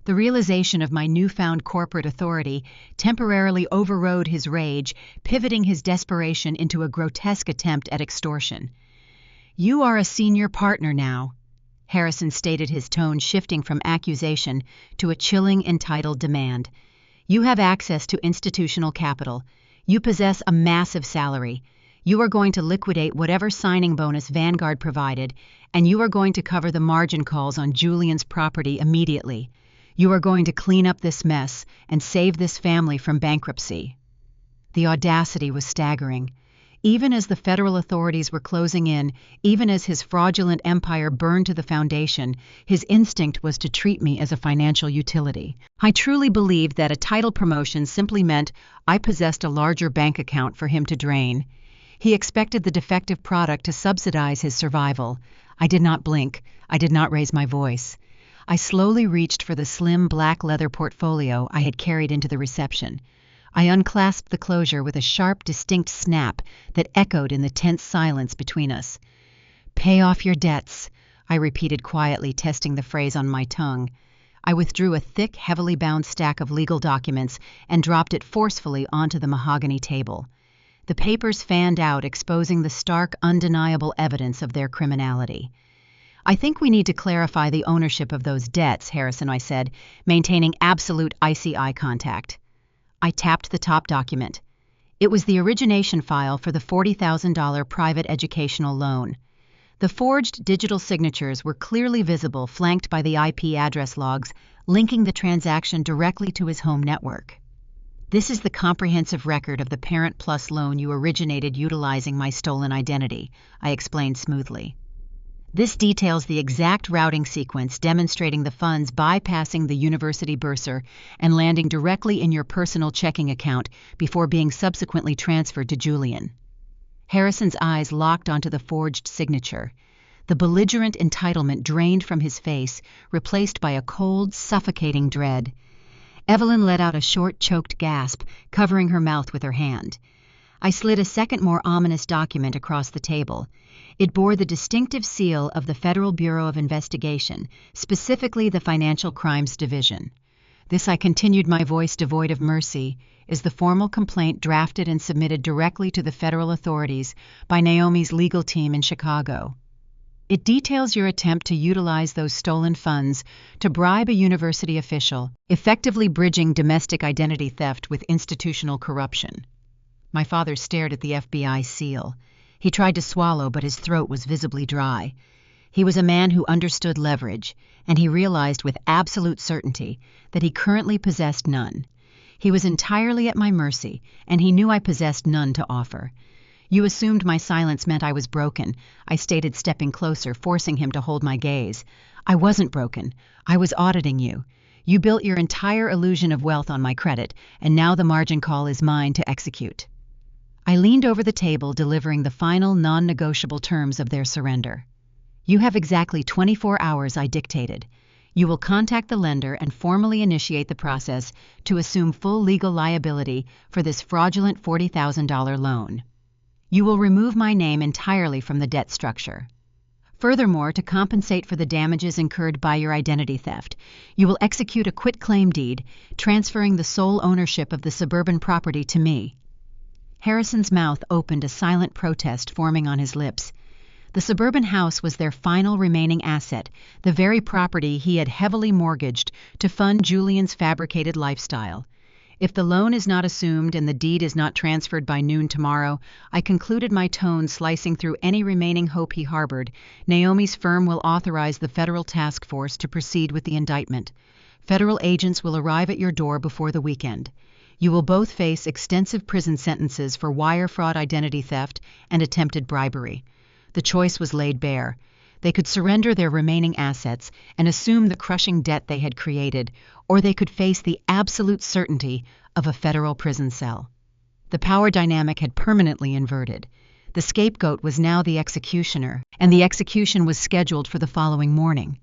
Speaker 1: The realization of my newfound corporate authority temporarily overrode his rage, pivoting his desperation into a grotesque attempt at extortion. "You are a senior partner now," Harrison stated, his tone shifting from accusation to a chilling, entitled demand. "You have access to institutional capital. You possess a massive salary. You are going to liquidate whatever signing bonus Vanguard provided, and you are going to cover the margin calls on Julian's property immediately. You are going to clean up this mess and save this family from bankruptcy." The audacity was staggering. Even as the federal authorities were closing in, even as his fraudulent empire burned to the foundation, his instinct was to treat me as a financial utility. I truly believed that a title promotion simply meant I possessed a larger bank account for him to drain. He expected the defective product to subsidize his survival. I did not blink. I did not raise my voice. I slowly reached for the slim black leather portfolio I had carried into the reception. I unclasped the closure with a sharp, distinct snap that echoed in the tense silence between us. "Pay off your debts," I repeated quietly, testing the phrase on my tongue. I withdrew a thick, heavily bound stack of legal documents and dropped it forcefully onto the mahogany table. The papers fanned out, exposing the stark, undeniable evidence of their criminality. "I think we need to clarify the ownership of those debts, Harrison," I said, maintaining absolute icy eye contact. I tapped the top document. It was the origination file for the $40,000 private educational loan. The forged digital signatures were clearly visible, flanked by the IP address logs linking the transaction directly to his home network. This is the comprehensive record of the Parent Plus loan you originated utilizing my stolen identity, I explained smoothly. This details the exact routing sequence demonstrating the funds bypassing the university bursar and landing directly in your personal checking account before being subsequently transferred to Julian. Harrison's eyes locked onto the forged signature. The belligerent entitlement drained from his face, replaced by a cold, suffocating dread. Evelyn let out a short, choked gasp, covering her mouth with her hand. I slid a second, more ominous document across the table. It bore the distinctive seal of the Federal Bureau of Investigation, specifically the Financial Crimes Division. This, I continued, my voice devoid of mercy, is the formal complaint drafted and submitted directly to the federal authorities by Naomi's legal team in Chicago. It details your attempt to utilize those stolen funds to bribe a university official, effectively bridging domestic identity theft with institutional corruption. My father stared at the FBI seal. He tried to swallow, but his throat was visibly dry. He was a man who understood leverage, and he realized with absolute certainty that he currently possessed none. He was entirely at my mercy, and he knew I possessed none to offer. You assumed my silence meant I was broken, I stated, stepping closer, forcing him to hold my gaze. I wasn't broken. I was auditing you. You built your entire illusion of wealth on my credit, and now the margin call is mine to execute. I leaned over the table, delivering the final non-negotiable terms of their surrender. You have exactly 24 hours, I dictated. You will contact the lender and formally initiate the process to assume full legal liability for this fraudulent $40,000 loan. You will remove my name entirely from the debt structure. Furthermore, to compensate for the damages incurred by your identity theft, you will execute a quitclaim deed, transferring the sole ownership of the suburban property to me. Harrison's mouth opened, a silent protest forming on his lips. The suburban house was their final remaining asset, the very property he had heavily mortgaged to fund Julian's fabricated lifestyle. If the loan is not assumed and the deed is not transferred by noon tomorrow, I concluded, my tone slicing through any remaining hope he harbored, Naomi's firm will authorize the federal task force to proceed with the indictment. Federal agents will arrive at your door before the weekend. You will both face extensive prison sentences for wire fraud, identity theft, and attempted bribery. The choice was laid bare. They could surrender their remaining assets and assume the crushing debt they had created, or they could face the absolute certainty of a federal prison cell. The power dynamic had permanently inverted. The scapegoat was now the executioner, and the execution was scheduled for the following morning.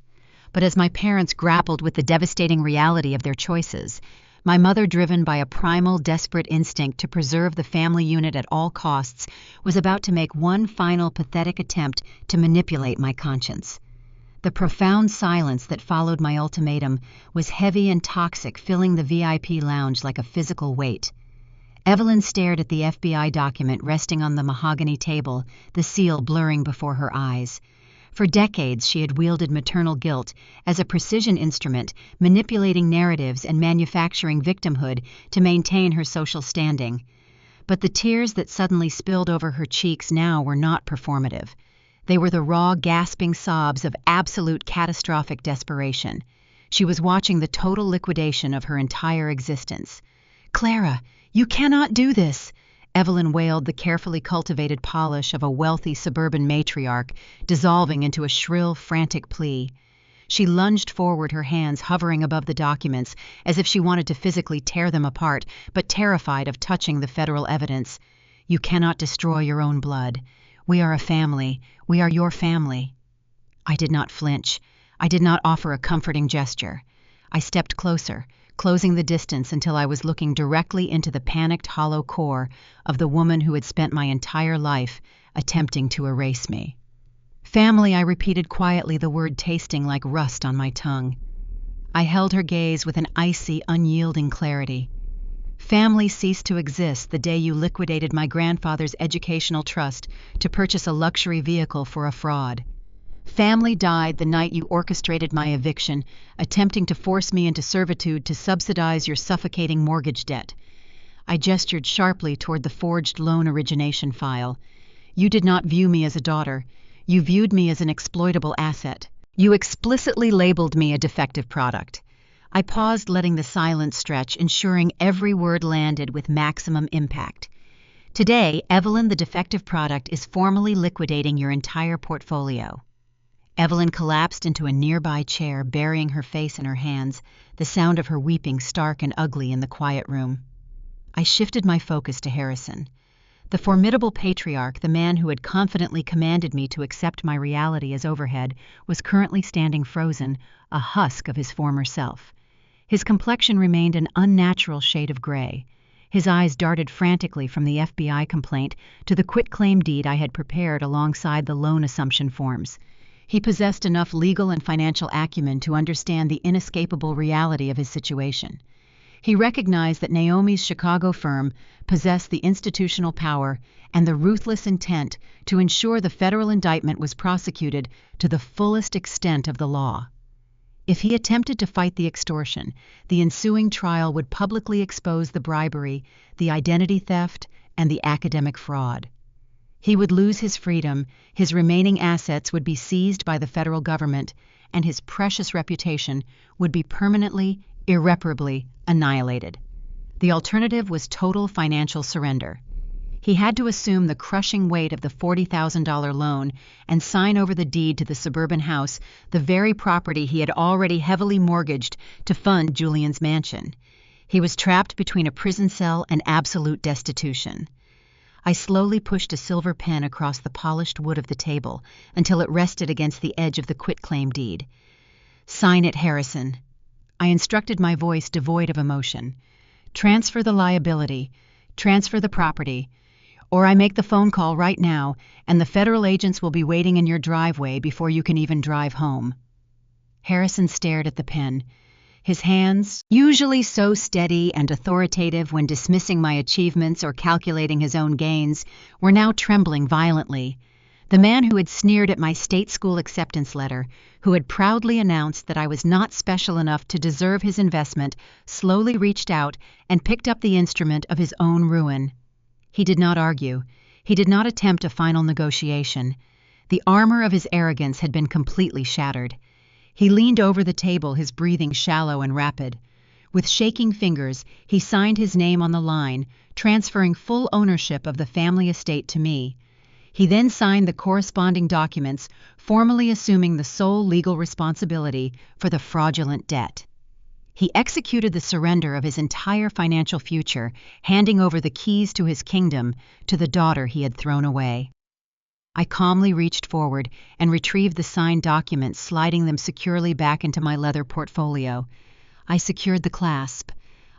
Speaker 1: But as my parents grappled with the devastating reality of their choices, my mother, driven by a primal, desperate instinct to preserve the family unit at all costs, was about to make one final pathetic attempt to manipulate my conscience. The profound silence that followed my ultimatum was heavy and toxic, filling the VIP lounge like a physical weight. Evelyn stared at the FBI document resting on the mahogany table, the seal blurring before her eyes. For decades, she had wielded maternal guilt as a precision instrument, manipulating narratives and manufacturing victimhood to maintain her social standing. But the tears that suddenly spilled over her cheeks now were not performative. They were the raw, gasping sobs of absolute catastrophic desperation. She was watching the total liquidation of her entire existence. "Clara, you cannot do this!" Evelyn wailed, the carefully cultivated polish of a wealthy suburban matriarch dissolving into a shrill, frantic plea. She lunged forward, her hands hovering above the documents as if she wanted to physically tear them apart, but terrified of touching the federal evidence. "You cannot destroy your own blood. We are a family. We are your family." I did not flinch. I did not offer a comforting gesture. I stepped closer, closing the distance until I was looking directly into the panicked, hollow core of the woman who had spent my entire life attempting to erase me. "Family," I repeated quietly, the word tasting like rust on my tongue. I held her gaze with an icy, unyielding clarity. "Family ceased to exist the day you liquidated my grandfather's educational trust to purchase a luxury vehicle for a fraud. Family died the night you orchestrated my eviction, attempting to force me into servitude to subsidize your suffocating mortgage debt. I gestured sharply toward the forged loan origination file. "You did not view me as a daughter. You viewed me as an exploitable asset. You explicitly labeled me a defective product." I paused, letting the silence stretch, ensuring every word landed with maximum impact. "Today, Evelyn, the defective product, is formally liquidating your entire portfolio." Evelyn collapsed into a nearby chair, burying her face in her hands, the sound of her weeping stark and ugly in the quiet room. I shifted my focus to Harrison. The formidable patriarch, the man who had confidently commanded me to accept my reality as overhead, was currently standing frozen, a husk of his former self. His complexion remained an unnatural shade of gray. His eyes darted frantically from the FBI complaint to the quitclaim deed I had prepared alongside the loan assumption forms. He possessed enough legal and financial acumen to understand the inescapable reality of his situation. He recognized that Naomi's Chicago firm possessed the institutional power and the ruthless intent to ensure the federal indictment was prosecuted to the fullest extent of the law. If he attempted to fight the extortion, the ensuing trial would publicly expose the bribery, the identity theft, and the academic fraud. He would lose his freedom, his remaining assets would be seized by the federal government, and his precious reputation would be permanently, irreparably annihilated. The alternative was total financial surrender. He had to assume the crushing weight of the $40,000 loan and sign over the deed to the suburban house, the very property he had already heavily mortgaged to fund Julian's mansion. He was trapped between a prison cell and absolute destitution. I slowly pushed a silver pen across the polished wood of the table until it rested against the edge of the quitclaim deed. "Sign it, Harrison." I instructed, my voice devoid of emotion. "Transfer the liability, transfer the property, or I make the phone call right now, and the federal agents will be waiting in your driveway before you can even drive home." Harrison stared at the pen. His hands, usually so steady and authoritative when dismissing my achievements or calculating his own gains, were now trembling violently. The man who had sneered at my state school acceptance letter, who had proudly announced that I was not special enough to deserve his investment, slowly reached out and picked up the instrument of his own ruin. He did not argue. He did not attempt a final negotiation. The armor of his arrogance had been completely shattered. He leaned over the table, his breathing shallow and rapid. With shaking fingers, he signed his name on the line, transferring full ownership of the family estate to me. He then signed the corresponding documents, formally assuming the sole legal responsibility for the fraudulent debt. He executed the surrender of his entire financial future, handing over the keys to his kingdom to the daughter he had thrown away. I calmly reached forward and retrieved the signed documents, sliding them securely back into my leather portfolio. I secured the clasp.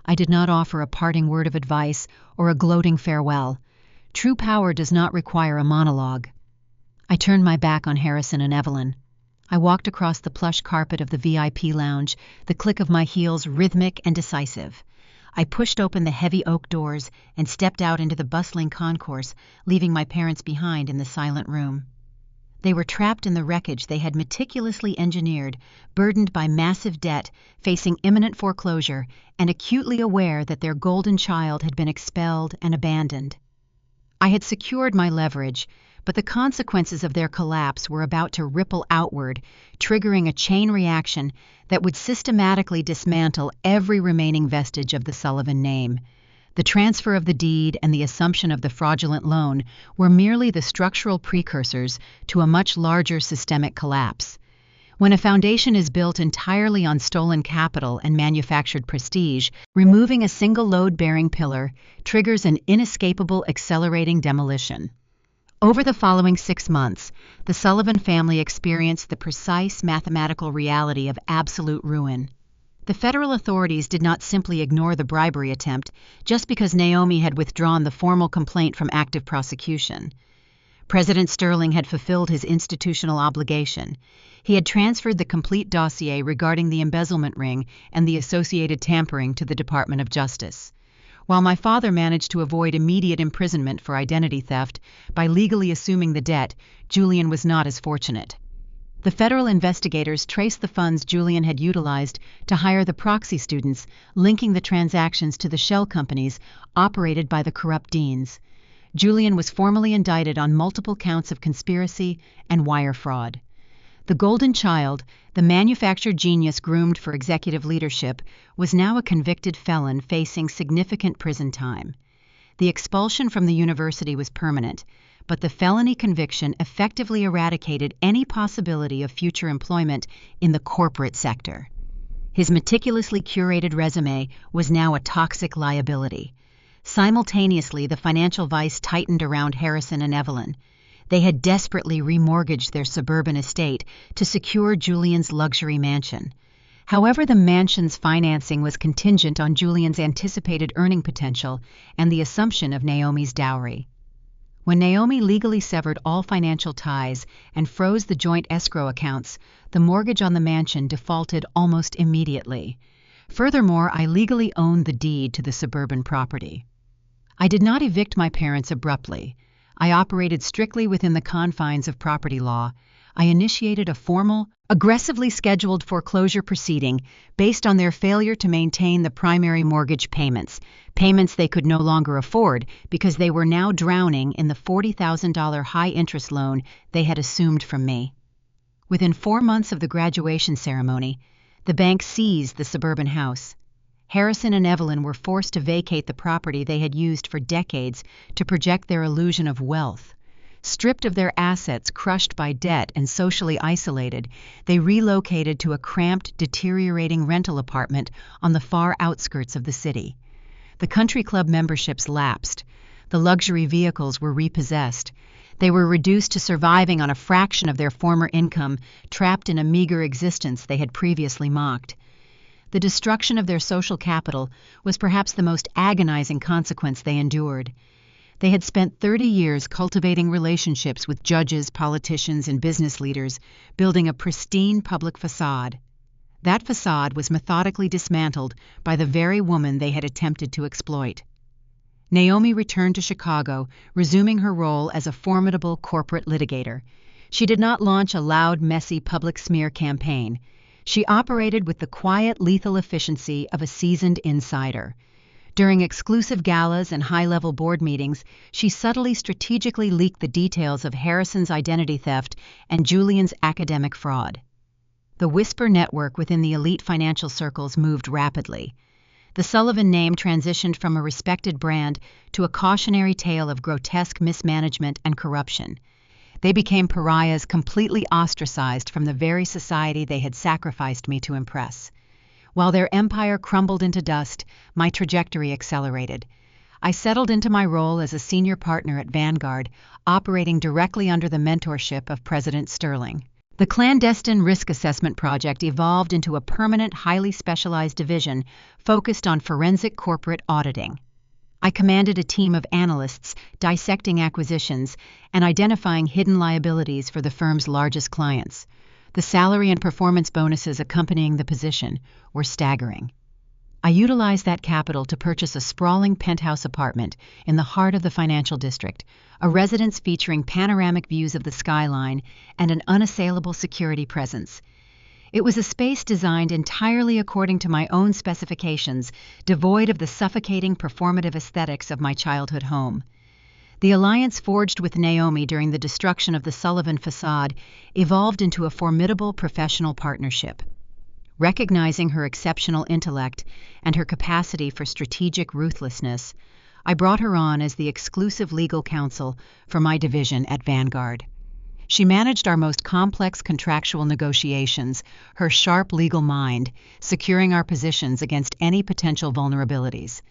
Speaker 1: I did not offer a parting word of advice or a gloating farewell. True power does not require a monologue. I turned my back on Harrison and Evelyn. I walked across the plush carpet of the VIP lounge, the click of my heels rhythmic and decisive. I pushed open the heavy oak doors and stepped out into the bustling concourse, leaving my parents behind in the silent room. They were trapped in the wreckage they had meticulously engineered, burdened by massive debt, facing imminent foreclosure, and acutely aware that their golden child had been expelled and abandoned. I had secured my leverage, but the consequences of their collapse were about to ripple outward, triggering a chain reaction that would systematically dismantle every remaining vestige of the Sullivan name. The transfer of the deed and the assumption of the fraudulent loan were merely the structural precursors to a much larger systemic collapse. When a foundation is built entirely on stolen capital and manufactured prestige, removing a single load-bearing pillar triggers an inescapable accelerating demolition. Over the following 6 months, the Sullivan family experienced the precise mathematical reality of absolute ruin. The federal authorities did not simply ignore the bribery attempt just because Naomi had withdrawn the formal complaint from active prosecution. President Sterling had fulfilled his institutional obligation. He had transferred the complete dossier regarding the embezzlement ring and the associated tampering to the Department of Justice. While my father managed to avoid immediate imprisonment for identity theft by legally assuming the debt, Julian was not as fortunate. The federal investigators traced the funds Julian had utilized to hire the proxy students, linking the transactions to the shell companies operated by the corrupt deans. Julian was formally indicted on multiple counts of conspiracy and wire fraud. The golden child, the manufactured genius groomed for executive leadership, was now a convicted felon facing significant prison time. The expulsion from the university was permanent, but the felony conviction effectively eradicated any possibility of future employment in the corporate sector. His meticulously curated resume was now a toxic liability. Simultaneously, the financial vice tightened around Harrison and Evelyn. They had desperately remortgaged their suburban estate to secure Julian's luxury mansion. However, the mansion's financing was contingent on Julian's anticipated earning potential and the assumption of Naomi's dowry. When Naomi legally severed all financial ties and froze the joint escrow accounts, the mortgage on the mansion defaulted almost immediately. Furthermore, I legally owned the deed to the suburban property. I did not evict my parents abruptly. I operated strictly within the confines of property law. I initiated a formal, aggressively scheduled foreclosure proceeding based on their failure to maintain the primary mortgage payments they could no longer afford because they were now drowning in the $40,000 high-interest loan they had assumed from me. Within 4 months of the graduation ceremony, the bank seized the suburban house. Harrison and Evelyn were forced to vacate the property they had used for decades to project their illusion of wealth. Stripped of their assets, crushed by debt, and socially isolated, they relocated to a cramped, deteriorating rental apartment on the far outskirts of the city. The country club memberships lapsed. The luxury vehicles were repossessed. They were reduced to surviving on a fraction of their former income, trapped in a meager existence they had previously mocked. The destruction of their social capital was perhaps the most agonizing consequence they endured. They had spent 30 years cultivating relationships with judges, politicians, and business leaders, building a pristine public facade. That facade was methodically dismantled by the very woman they had attempted to exploit. Naomi returned to Chicago, resuming her role as a formidable corporate litigator. She did not launch a loud, messy public smear campaign. She operated with the quiet, lethal efficiency of a seasoned insider. During exclusive galas and high-level board meetings, she subtly, strategically leaked the details of Harrison's identity theft and Julian's academic fraud. The whisper network within the elite financial circles moved rapidly. The Sullivan name transitioned from a respected brand to a cautionary tale of grotesque mismanagement and corruption. They became pariahs, completely ostracized from the very society they had sacrificed me to impress. While their empire crumbled into dust, my trajectory accelerated. I settled into my role as a senior partner at Vanguard, operating directly under the mentorship of President Sterling. The clandestine risk assessment project evolved into a permanent, highly specialized division focused on forensic corporate auditing. I commanded a team of analysts dissecting acquisitions and identifying hidden liabilities for the firm's largest clients. The salary and performance bonuses accompanying the position were staggering. I utilized that capital to purchase a sprawling penthouse apartment in the heart of the financial district, a residence featuring panoramic views of the skyline and an unassailable security presence. It was a space designed entirely according to my own specifications, devoid of the suffocating performative aesthetics of my childhood home. The alliance forged with Naomi during the destruction of the Sullivan facade evolved into a formidable professional partnership. Recognizing her exceptional intellect and her capacity for strategic ruthlessness, I brought her on as the exclusive legal counsel for my division at Vanguard. She managed our most complex contractual negotiations, her sharp legal mind, securing our positions against any potential vulnerabilities.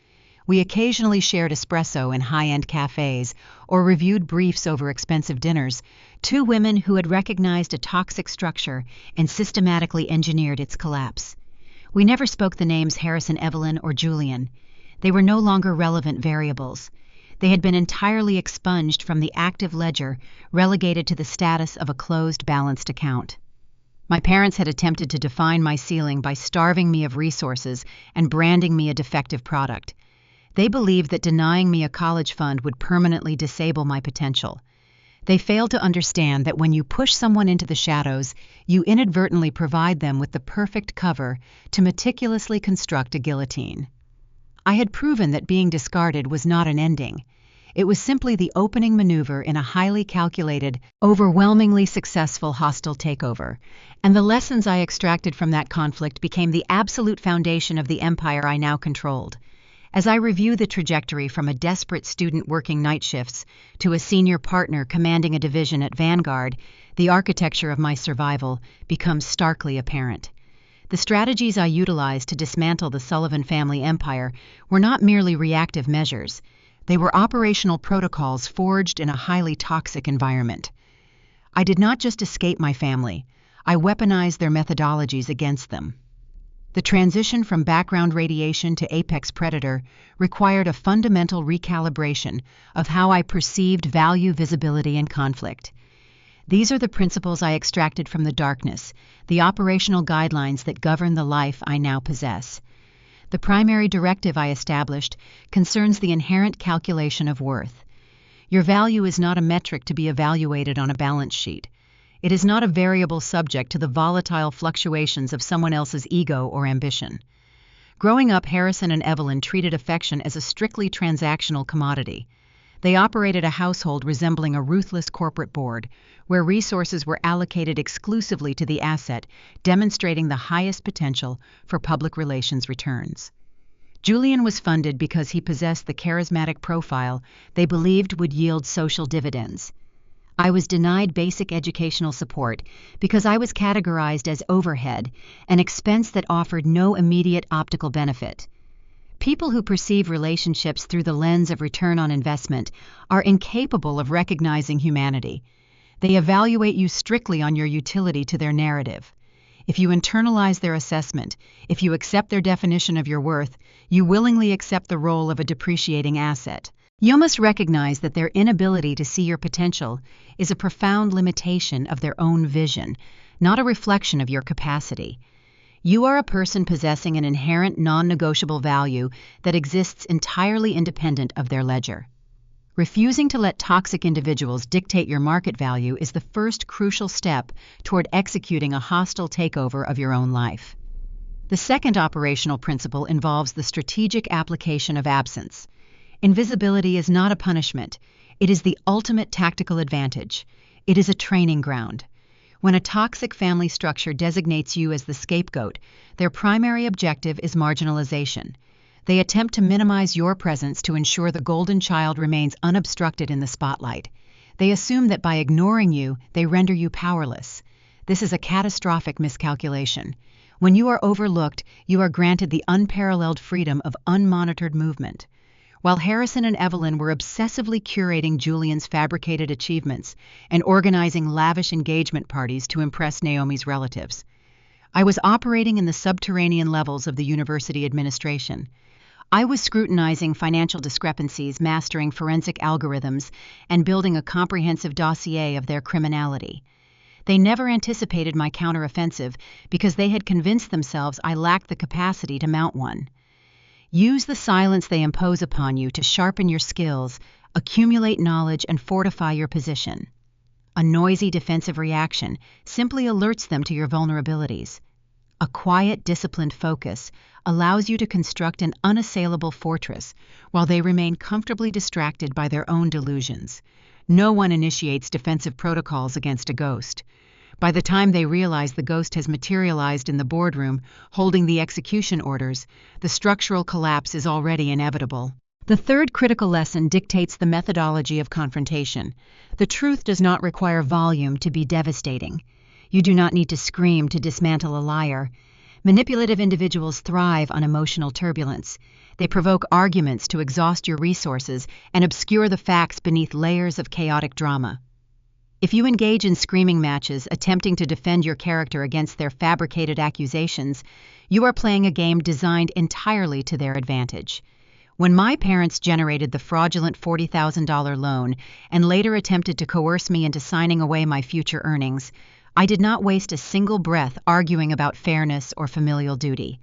Speaker 1: We occasionally shared espresso in high-end cafes or reviewed briefs over expensive dinners, two women who had recognized a toxic structure and systematically engineered its collapse. We never spoke the names Harrison, Evelyn, or Julian. They were no longer relevant variables. They had been entirely expunged from the active ledger, relegated to the status of a closed, balanced account. My parents had attempted to define my ceiling by starving me of resources and branding me a defective product. They believed that denying me a college fund would permanently disable my potential. They fail to understand that when you push someone into the shadows, you inadvertently provide them with the perfect cover to meticulously construct a guillotine. I had proven that being discarded was not an ending. It was simply the opening maneuver in a highly calculated, overwhelmingly successful hostile takeover, and the lessons I extracted from that conflict became the absolute foundation of the empire I now controlled. As I review the trajectory from a desperate student working night shifts to a senior partner commanding a division at Vanguard, the architecture of my survival becomes starkly apparent. The strategies I utilized to dismantle the Sullivan family empire were not merely reactive measures. They were operational protocols forged in a highly toxic environment. I did not just escape my family, I weaponized their methodologies against them. The transition from background radiation to apex predator required a fundamental recalibration of how I perceived value, visibility, and conflict. These are the principles I extracted from the darkness, the operational guidelines that govern the life I now possess. The primary directive I established concerns the inherent calculation of worth. Your value is not a metric to be evaluated on a balance sheet. It is not a variable subject to the volatile fluctuations of someone else's ego or ambition. Growing up, Harrison and Evelyn treated affection as a strictly transactional commodity. They operated a household resembling a ruthless corporate board, where resources were allocated exclusively to the asset, demonstrating the highest potential for public relations returns. Julian was funded because he possessed the charismatic profile they believed would yield social dividends. I was denied basic educational support because I was categorized as overhead, an expense that offered no immediate optical benefit. People who perceive relationships through the lens of return on investment are incapable of recognizing humanity. They evaluate you strictly on your utility to their narrative. If you internalize their assessment, if you accept their definition of your worth, you willingly accept the role of a depreciating asset. You must recognize that their inability to see your potential is a profound limitation of their own vision, not a reflection of your capacity. You are a person possessing an inherent non-negotiable value that exists entirely independent of their ledger. Refusing to let toxic individuals dictate your market value is the first crucial step toward executing a hostile takeover of your own life. The second operational principle involves the strategic application of absence. Invisibility is not a punishment. It is the ultimate tactical advantage. It is a training ground. When a toxic family structure designates you as the scapegoat, their primary objective is marginalization. They attempt to minimize your presence to ensure the golden child remains unobstructed in the spotlight. They assume that by ignoring you, they render you powerless. This is a catastrophic miscalculation. When you are overlooked, you are granted the unparalleled freedom of unmonitored movement. While Harrison and Evelyn were obsessively curating Julian's fabricated achievements and organizing lavish engagement parties to impress Naomi's relatives, I was operating in the subterranean levels of the university administration. I was scrutinizing financial discrepancies, mastering forensic algorithms, and building a comprehensive dossier of their criminality. They never anticipated my counteroffensive because they had convinced themselves I lacked the capacity to mount one. Use the silence they impose upon you to sharpen your skills, accumulate knowledge, and fortify your position. A noisy defensive reaction simply alerts them to your vulnerabilities. A quiet, disciplined focus allows you to construct an unassailable fortress while they remain comfortably distracted by their own delusions. No one initiates defensive protocols against a ghost. By the time they realize the ghost has materialized in the boardroom, holding the execution orders, the structural collapse is already inevitable. The third critical lesson dictates the methodology of confrontation. The truth does not require volume to be devastating. You do not need to scream to dismantle a liar. Manipulative individuals thrive on emotional turbulence. They provoke arguments to exhaust your resources and obscure the facts beneath layers of chaotic drama. If you engage in screaming matches attempting to defend your character against their fabricated accusations, you are playing a game designed entirely to their advantage. When my parents generated the fraudulent $40,000 loan and later attempted to coerce me into signing away my future earnings, I did not waste a single breath arguing about fairness or familial duty.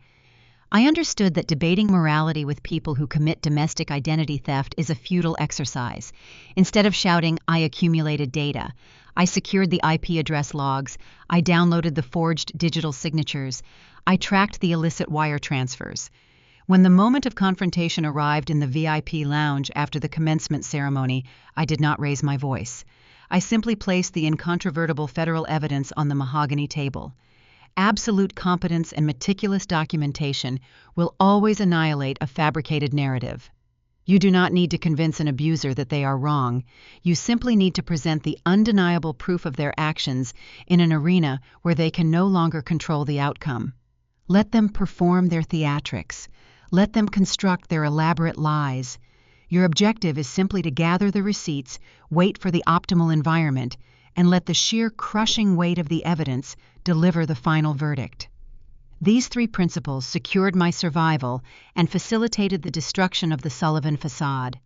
Speaker 1: I understood that debating morality with people who commit domestic identity theft is a futile exercise. Instead of shouting, "I accumulated data," I secured the IP address logs, I downloaded the forged digital signatures, I tracked the illicit wire transfers. When the moment of confrontation arrived in the VIP lounge after the commencement ceremony, I did not raise my voice. I simply placed the incontrovertible federal evidence on the mahogany table. Absolute competence and meticulous documentation will always annihilate a fabricated narrative. You do not need to convince an abuser that they are wrong. You simply need to present the undeniable proof of their actions in an arena where they can no longer control the outcome. Let them perform their theatrics. Let them construct their elaborate lies. Your objective is simply to gather the receipts, wait for the optimal environment, and let the sheer crushing weight of the evidence deliver the final verdict. These three principles secured my survival and facilitated the destruction of the Sullivan facade.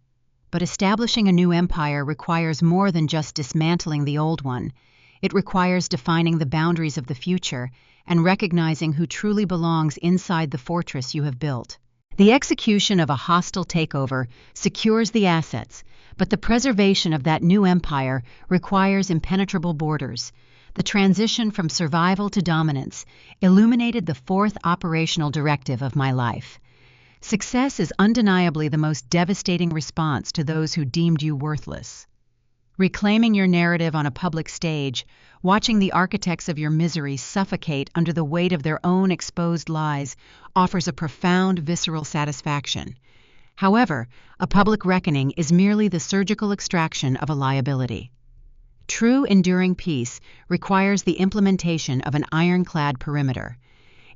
Speaker 1: But establishing a new empire requires more than just dismantling the old one. It requires defining the boundaries of the future and recognizing who truly belongs inside the fortress you have built. The execution of a hostile takeover secures the assets, but the preservation of that new empire requires impenetrable borders. The transition from survival to dominance illuminated the fourth operational directive of my life. Success is undeniably the most devastating response to those who deemed you worthless. Reclaiming your narrative on a public stage, watching the architects of your misery suffocate under the weight of their own exposed lies, offers a profound visceral satisfaction. However, a public reckoning is merely the surgical extraction of a liability. True enduring peace requires the implementation of an ironclad perimeter.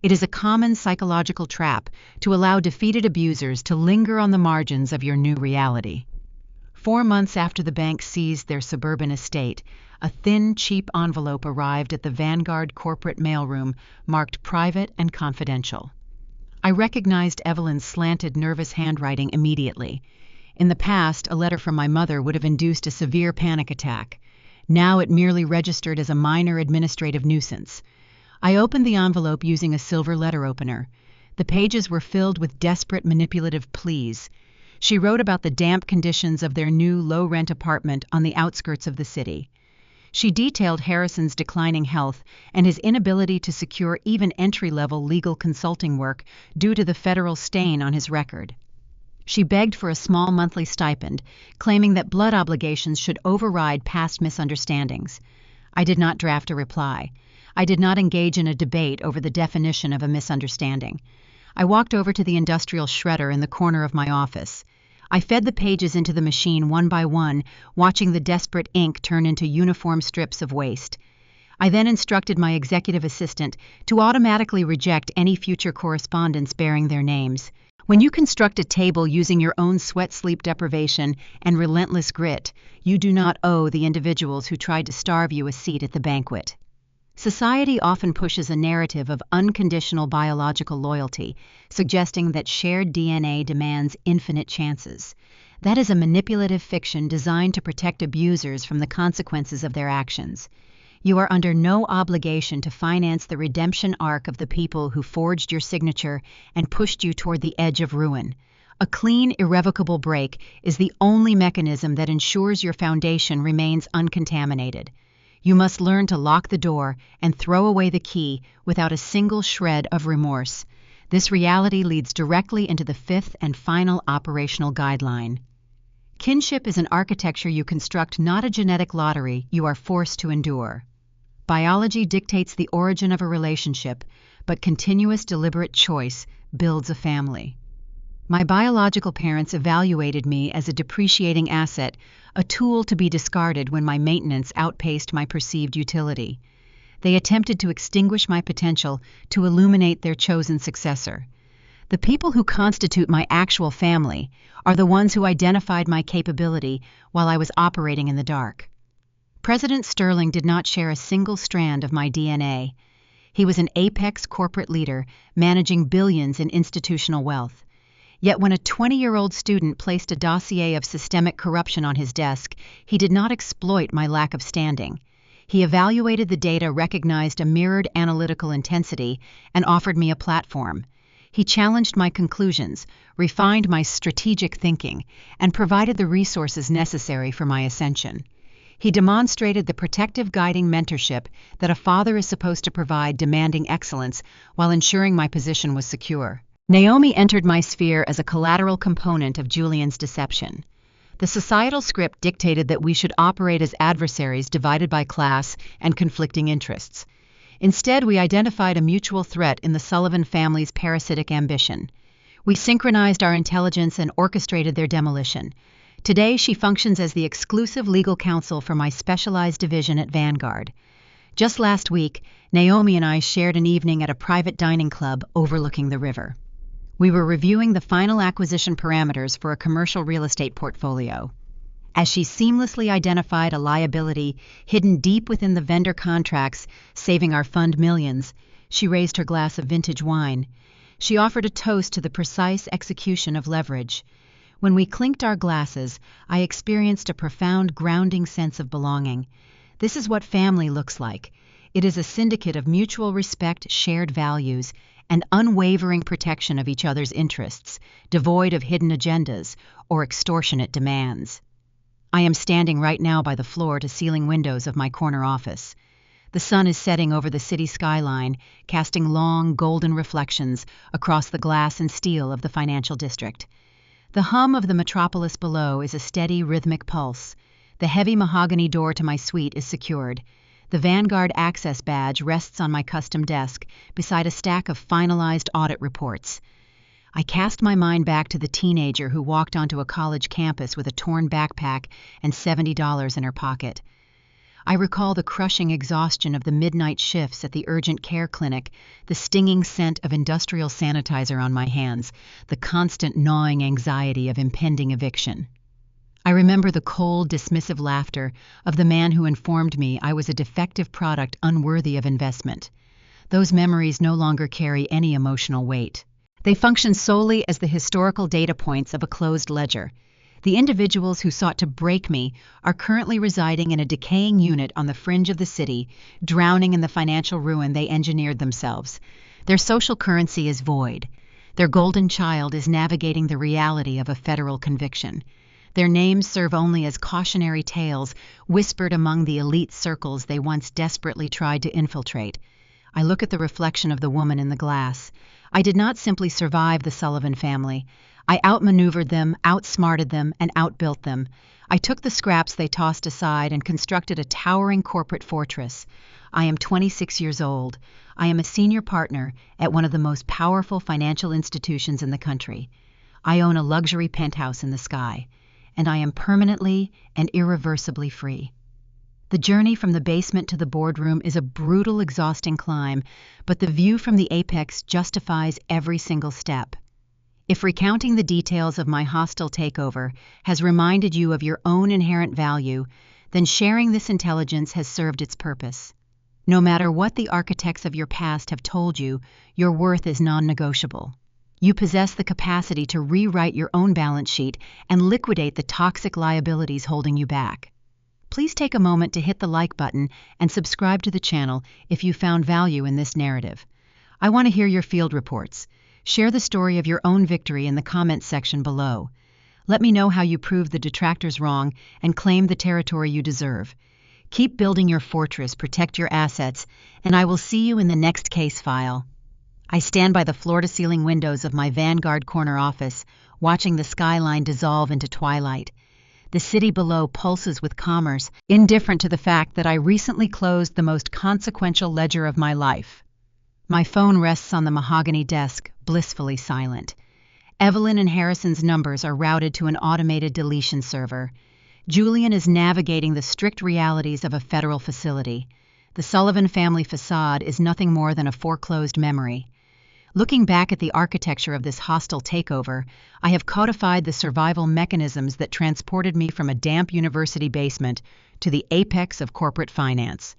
Speaker 1: It is a common psychological trap to allow defeated abusers to linger on the margins of your new reality. 4 months after the bank seized their suburban estate, a thin, cheap envelope arrived at the Vanguard corporate mailroom marked private and confidential. I recognized Evelyn's slanted, nervous handwriting immediately. In the past, a letter from my mother would have induced a severe panic attack. Now it merely registered as a minor administrative nuisance. I opened the envelope using a silver letter opener. The pages were filled with desperate, manipulative pleas. She wrote about the damp conditions of their new low-rent apartment on the outskirts of the city. She detailed Harrison's declining health and his inability to secure even entry-level legal consulting work due to the federal stain on his record. She begged for a small monthly stipend, claiming that blood obligations should override past misunderstandings. I did not draft a reply. I did not engage in a debate over the definition of a misunderstanding. I walked over to the industrial shredder in the corner of my office. I fed the pages into the machine one by one, watching the desperate ink turn into uniform strips of waste. I then instructed my executive assistant to automatically reject any future correspondence bearing their names. When you construct a table using your own sweat, sleep deprivation, and relentless grit, you do not owe the individuals who tried to starve you a seat at the banquet. Society often pushes a narrative of unconditional biological loyalty, suggesting that shared DNA demands infinite chances. That is a manipulative fiction designed to protect abusers from the consequences of their actions. You are under no obligation to finance the redemption arc of the people who forged your signature and pushed you toward the edge of ruin. A clean, irrevocable break is the only mechanism that ensures your foundation remains uncontaminated. You must learn to lock the door and throw away the key without a single shred of remorse. This reality leads directly into the fifth and final operational guideline. Kinship is an architecture you construct, not a genetic lottery you are forced to endure. Biology dictates the origin of a relationship, but continuous deliberate choice builds a family. My biological parents evaluated me as a depreciating asset, a tool to be discarded when my maintenance outpaced my perceived utility. They attempted to extinguish my potential to illuminate their chosen successor. The people who constitute my actual family are the ones who identified my capability while I was operating in the dark. President Sterling did not share a single strand of my DNA. He was an apex corporate leader, managing billions in institutional wealth. Yet when a 20-year-old student placed a dossier of systemic corruption on his desk, he did not exploit my lack of standing. He evaluated the data, recognized a mirrored analytical intensity, and offered me a platform. He challenged my conclusions, refined my strategic thinking, and provided the resources necessary for my ascension. He demonstrated the protective guiding mentorship that a father is supposed to provide, demanding excellence while ensuring my position was secure. Naomi entered my sphere as a collateral component of Julian's deception. The societal script dictated that we should operate as adversaries divided by class and conflicting interests. Instead, we identified a mutual threat in the Sullivan family's parasitic ambition. We synchronized our intelligence and orchestrated their demolition. Today, she functions as the exclusive legal counsel for my specialized division at Vanguard. Just last week, Naomi and I shared an evening at a private dining club overlooking the river. We were reviewing the final acquisition parameters for a commercial real estate portfolio. As she seamlessly identified a liability hidden deep within the vendor contracts, saving our fund millions, she raised her glass of vintage wine. She offered a toast to the precise execution of leverage. When we clinked our glasses, I experienced a profound grounding sense of belonging. This is what family looks like. It is a syndicate of mutual respect, shared values, and unwavering protection of each other's interests, devoid of hidden agendas or extortionate demands. I am standing right now by the floor-to-ceiling windows of my corner office. The sun is setting over the city skyline, casting long, golden reflections across the glass and steel of the financial district. The hum of the metropolis below is a steady, rhythmic pulse. The heavy mahogany door to my suite is secured. The Vanguard access badge rests on my custom desk beside a stack of finalized audit reports. I cast my mind back to the teenager who walked onto a college campus with a torn backpack and $70 in her pocket. I recall the crushing exhaustion of the midnight shifts at the urgent care clinic, the stinging scent of industrial sanitizer on my hands, the constant gnawing anxiety of impending eviction. I remember the cold, dismissive laughter of the man who informed me I was a defective product unworthy of investment. Those memories no longer carry any emotional weight. They function solely as the historical data points of a closed ledger. The individuals who sought to break me are currently residing in a decaying unit on the fringe of the city, drowning in the financial ruin they engineered themselves. Their social currency is void. Their golden child is navigating the reality of a federal conviction. Their names serve only as cautionary tales whispered among the elite circles they once desperately tried to infiltrate. I look at the reflection of the woman in the glass. I did not simply survive the Sullivan family. I outmaneuvered them, outsmarted them, and outbuilt them. I took the scraps they tossed aside and constructed a towering corporate fortress. I am 26 years old. I am a senior partner at one of the most powerful financial institutions in the country. I own a luxury penthouse in the sky, and I am permanently and irreversibly free. The journey from the basement to the boardroom is a brutal, exhausting climb, but the view from the apex justifies every single step. If recounting the details of my hostile takeover has reminded you of your own inherent value, then sharing this intelligence has served its purpose. No matter what the architects of your past have told you, your worth is non-negotiable. You possess the capacity to rewrite your own balance sheet and liquidate the toxic liabilities holding you back. Please take a moment to hit the like button and subscribe to the channel if you found value in this narrative. I want to hear your field reports. Share the story of your own victory in the comments section below. Let me know how you proved the detractors wrong and claimed the territory you deserve. Keep building your fortress, protect your assets, and I will see you in the next case file. I stand by the floor-to-ceiling windows of my Vanguard corner office, watching the skyline dissolve into twilight. The city below pulses with commerce, indifferent to the fact that I recently closed the most consequential ledger of my life. My phone rests on the mahogany desk, blissfully silent. Evelyn and Harrison's numbers are routed to an automated deletion server. Julian is navigating the strict realities of a federal facility. The Sullivan family facade is nothing more than a foreclosed memory. Looking back at the architecture of this hostile takeover, I have codified the survival mechanisms that transported me from a damp university basement to the apex of corporate finance.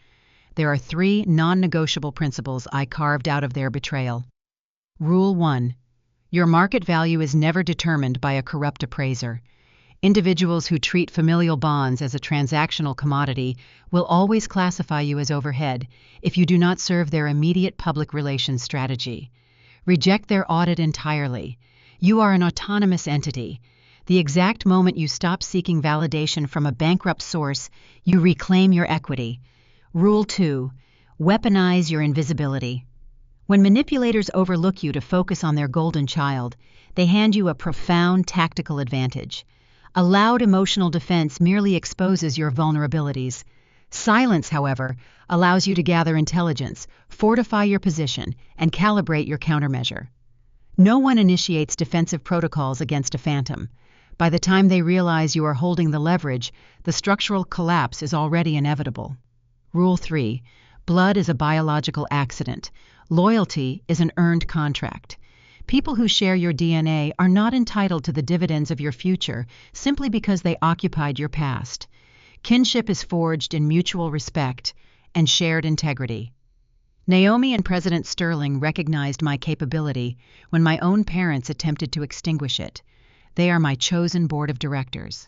Speaker 1: There are 3 non-negotiable principles I carved out of their betrayal. Rule 1. Your market value is never determined by a corrupt appraiser. Individuals who treat familial bonds as a transactional commodity will always classify you as overhead if you do not serve their immediate public relations strategy. Reject their audit entirely. You are an autonomous entity. The exact moment you stop seeking validation from a bankrupt source, you reclaim your equity. Rule 2. Weaponize your invisibility. When manipulators overlook you to focus on their golden child, they hand you a profound tactical advantage. A loud emotional defense merely exposes your vulnerabilities. Silence, however, allows you to gather intelligence, fortify your position, and calibrate your countermeasure. No one initiates defensive protocols against a phantom. By the time they realize you are holding the leverage, the structural collapse is already inevitable. Rule 3. Blood is a biological accident. Loyalty is an earned contract. People who share your DNA are not entitled to the dividends of your future simply because they occupied your past. Kinship is forged in mutual respect and shared integrity. Naomi and President Sterling recognized my capability when my own parents attempted to extinguish it. They are my chosen board of directors.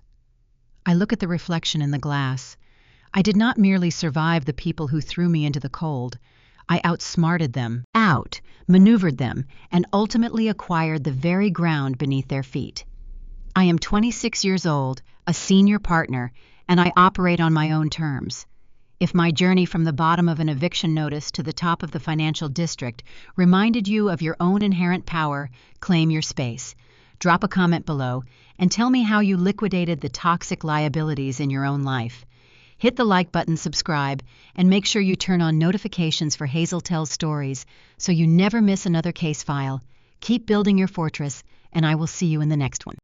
Speaker 1: I look at the reflection in the glass. I did not merely survive the people who threw me into the cold. I outsmarted them, outmaneuvered them, and ultimately acquired the very ground beneath their feet. I am 26 years old, a senior partner, and I operate on my own terms. If my journey from the bottom of an eviction notice to the top of the financial district reminded you of your own inherent power, claim your space. Drop a comment below and tell me how you liquidated the toxic liabilities in your own life. Hit the like button, subscribe, and make sure you turn on notifications for Hazel Tells Stories so you never miss another case file. Keep building your fortress, and I will see you in the next one.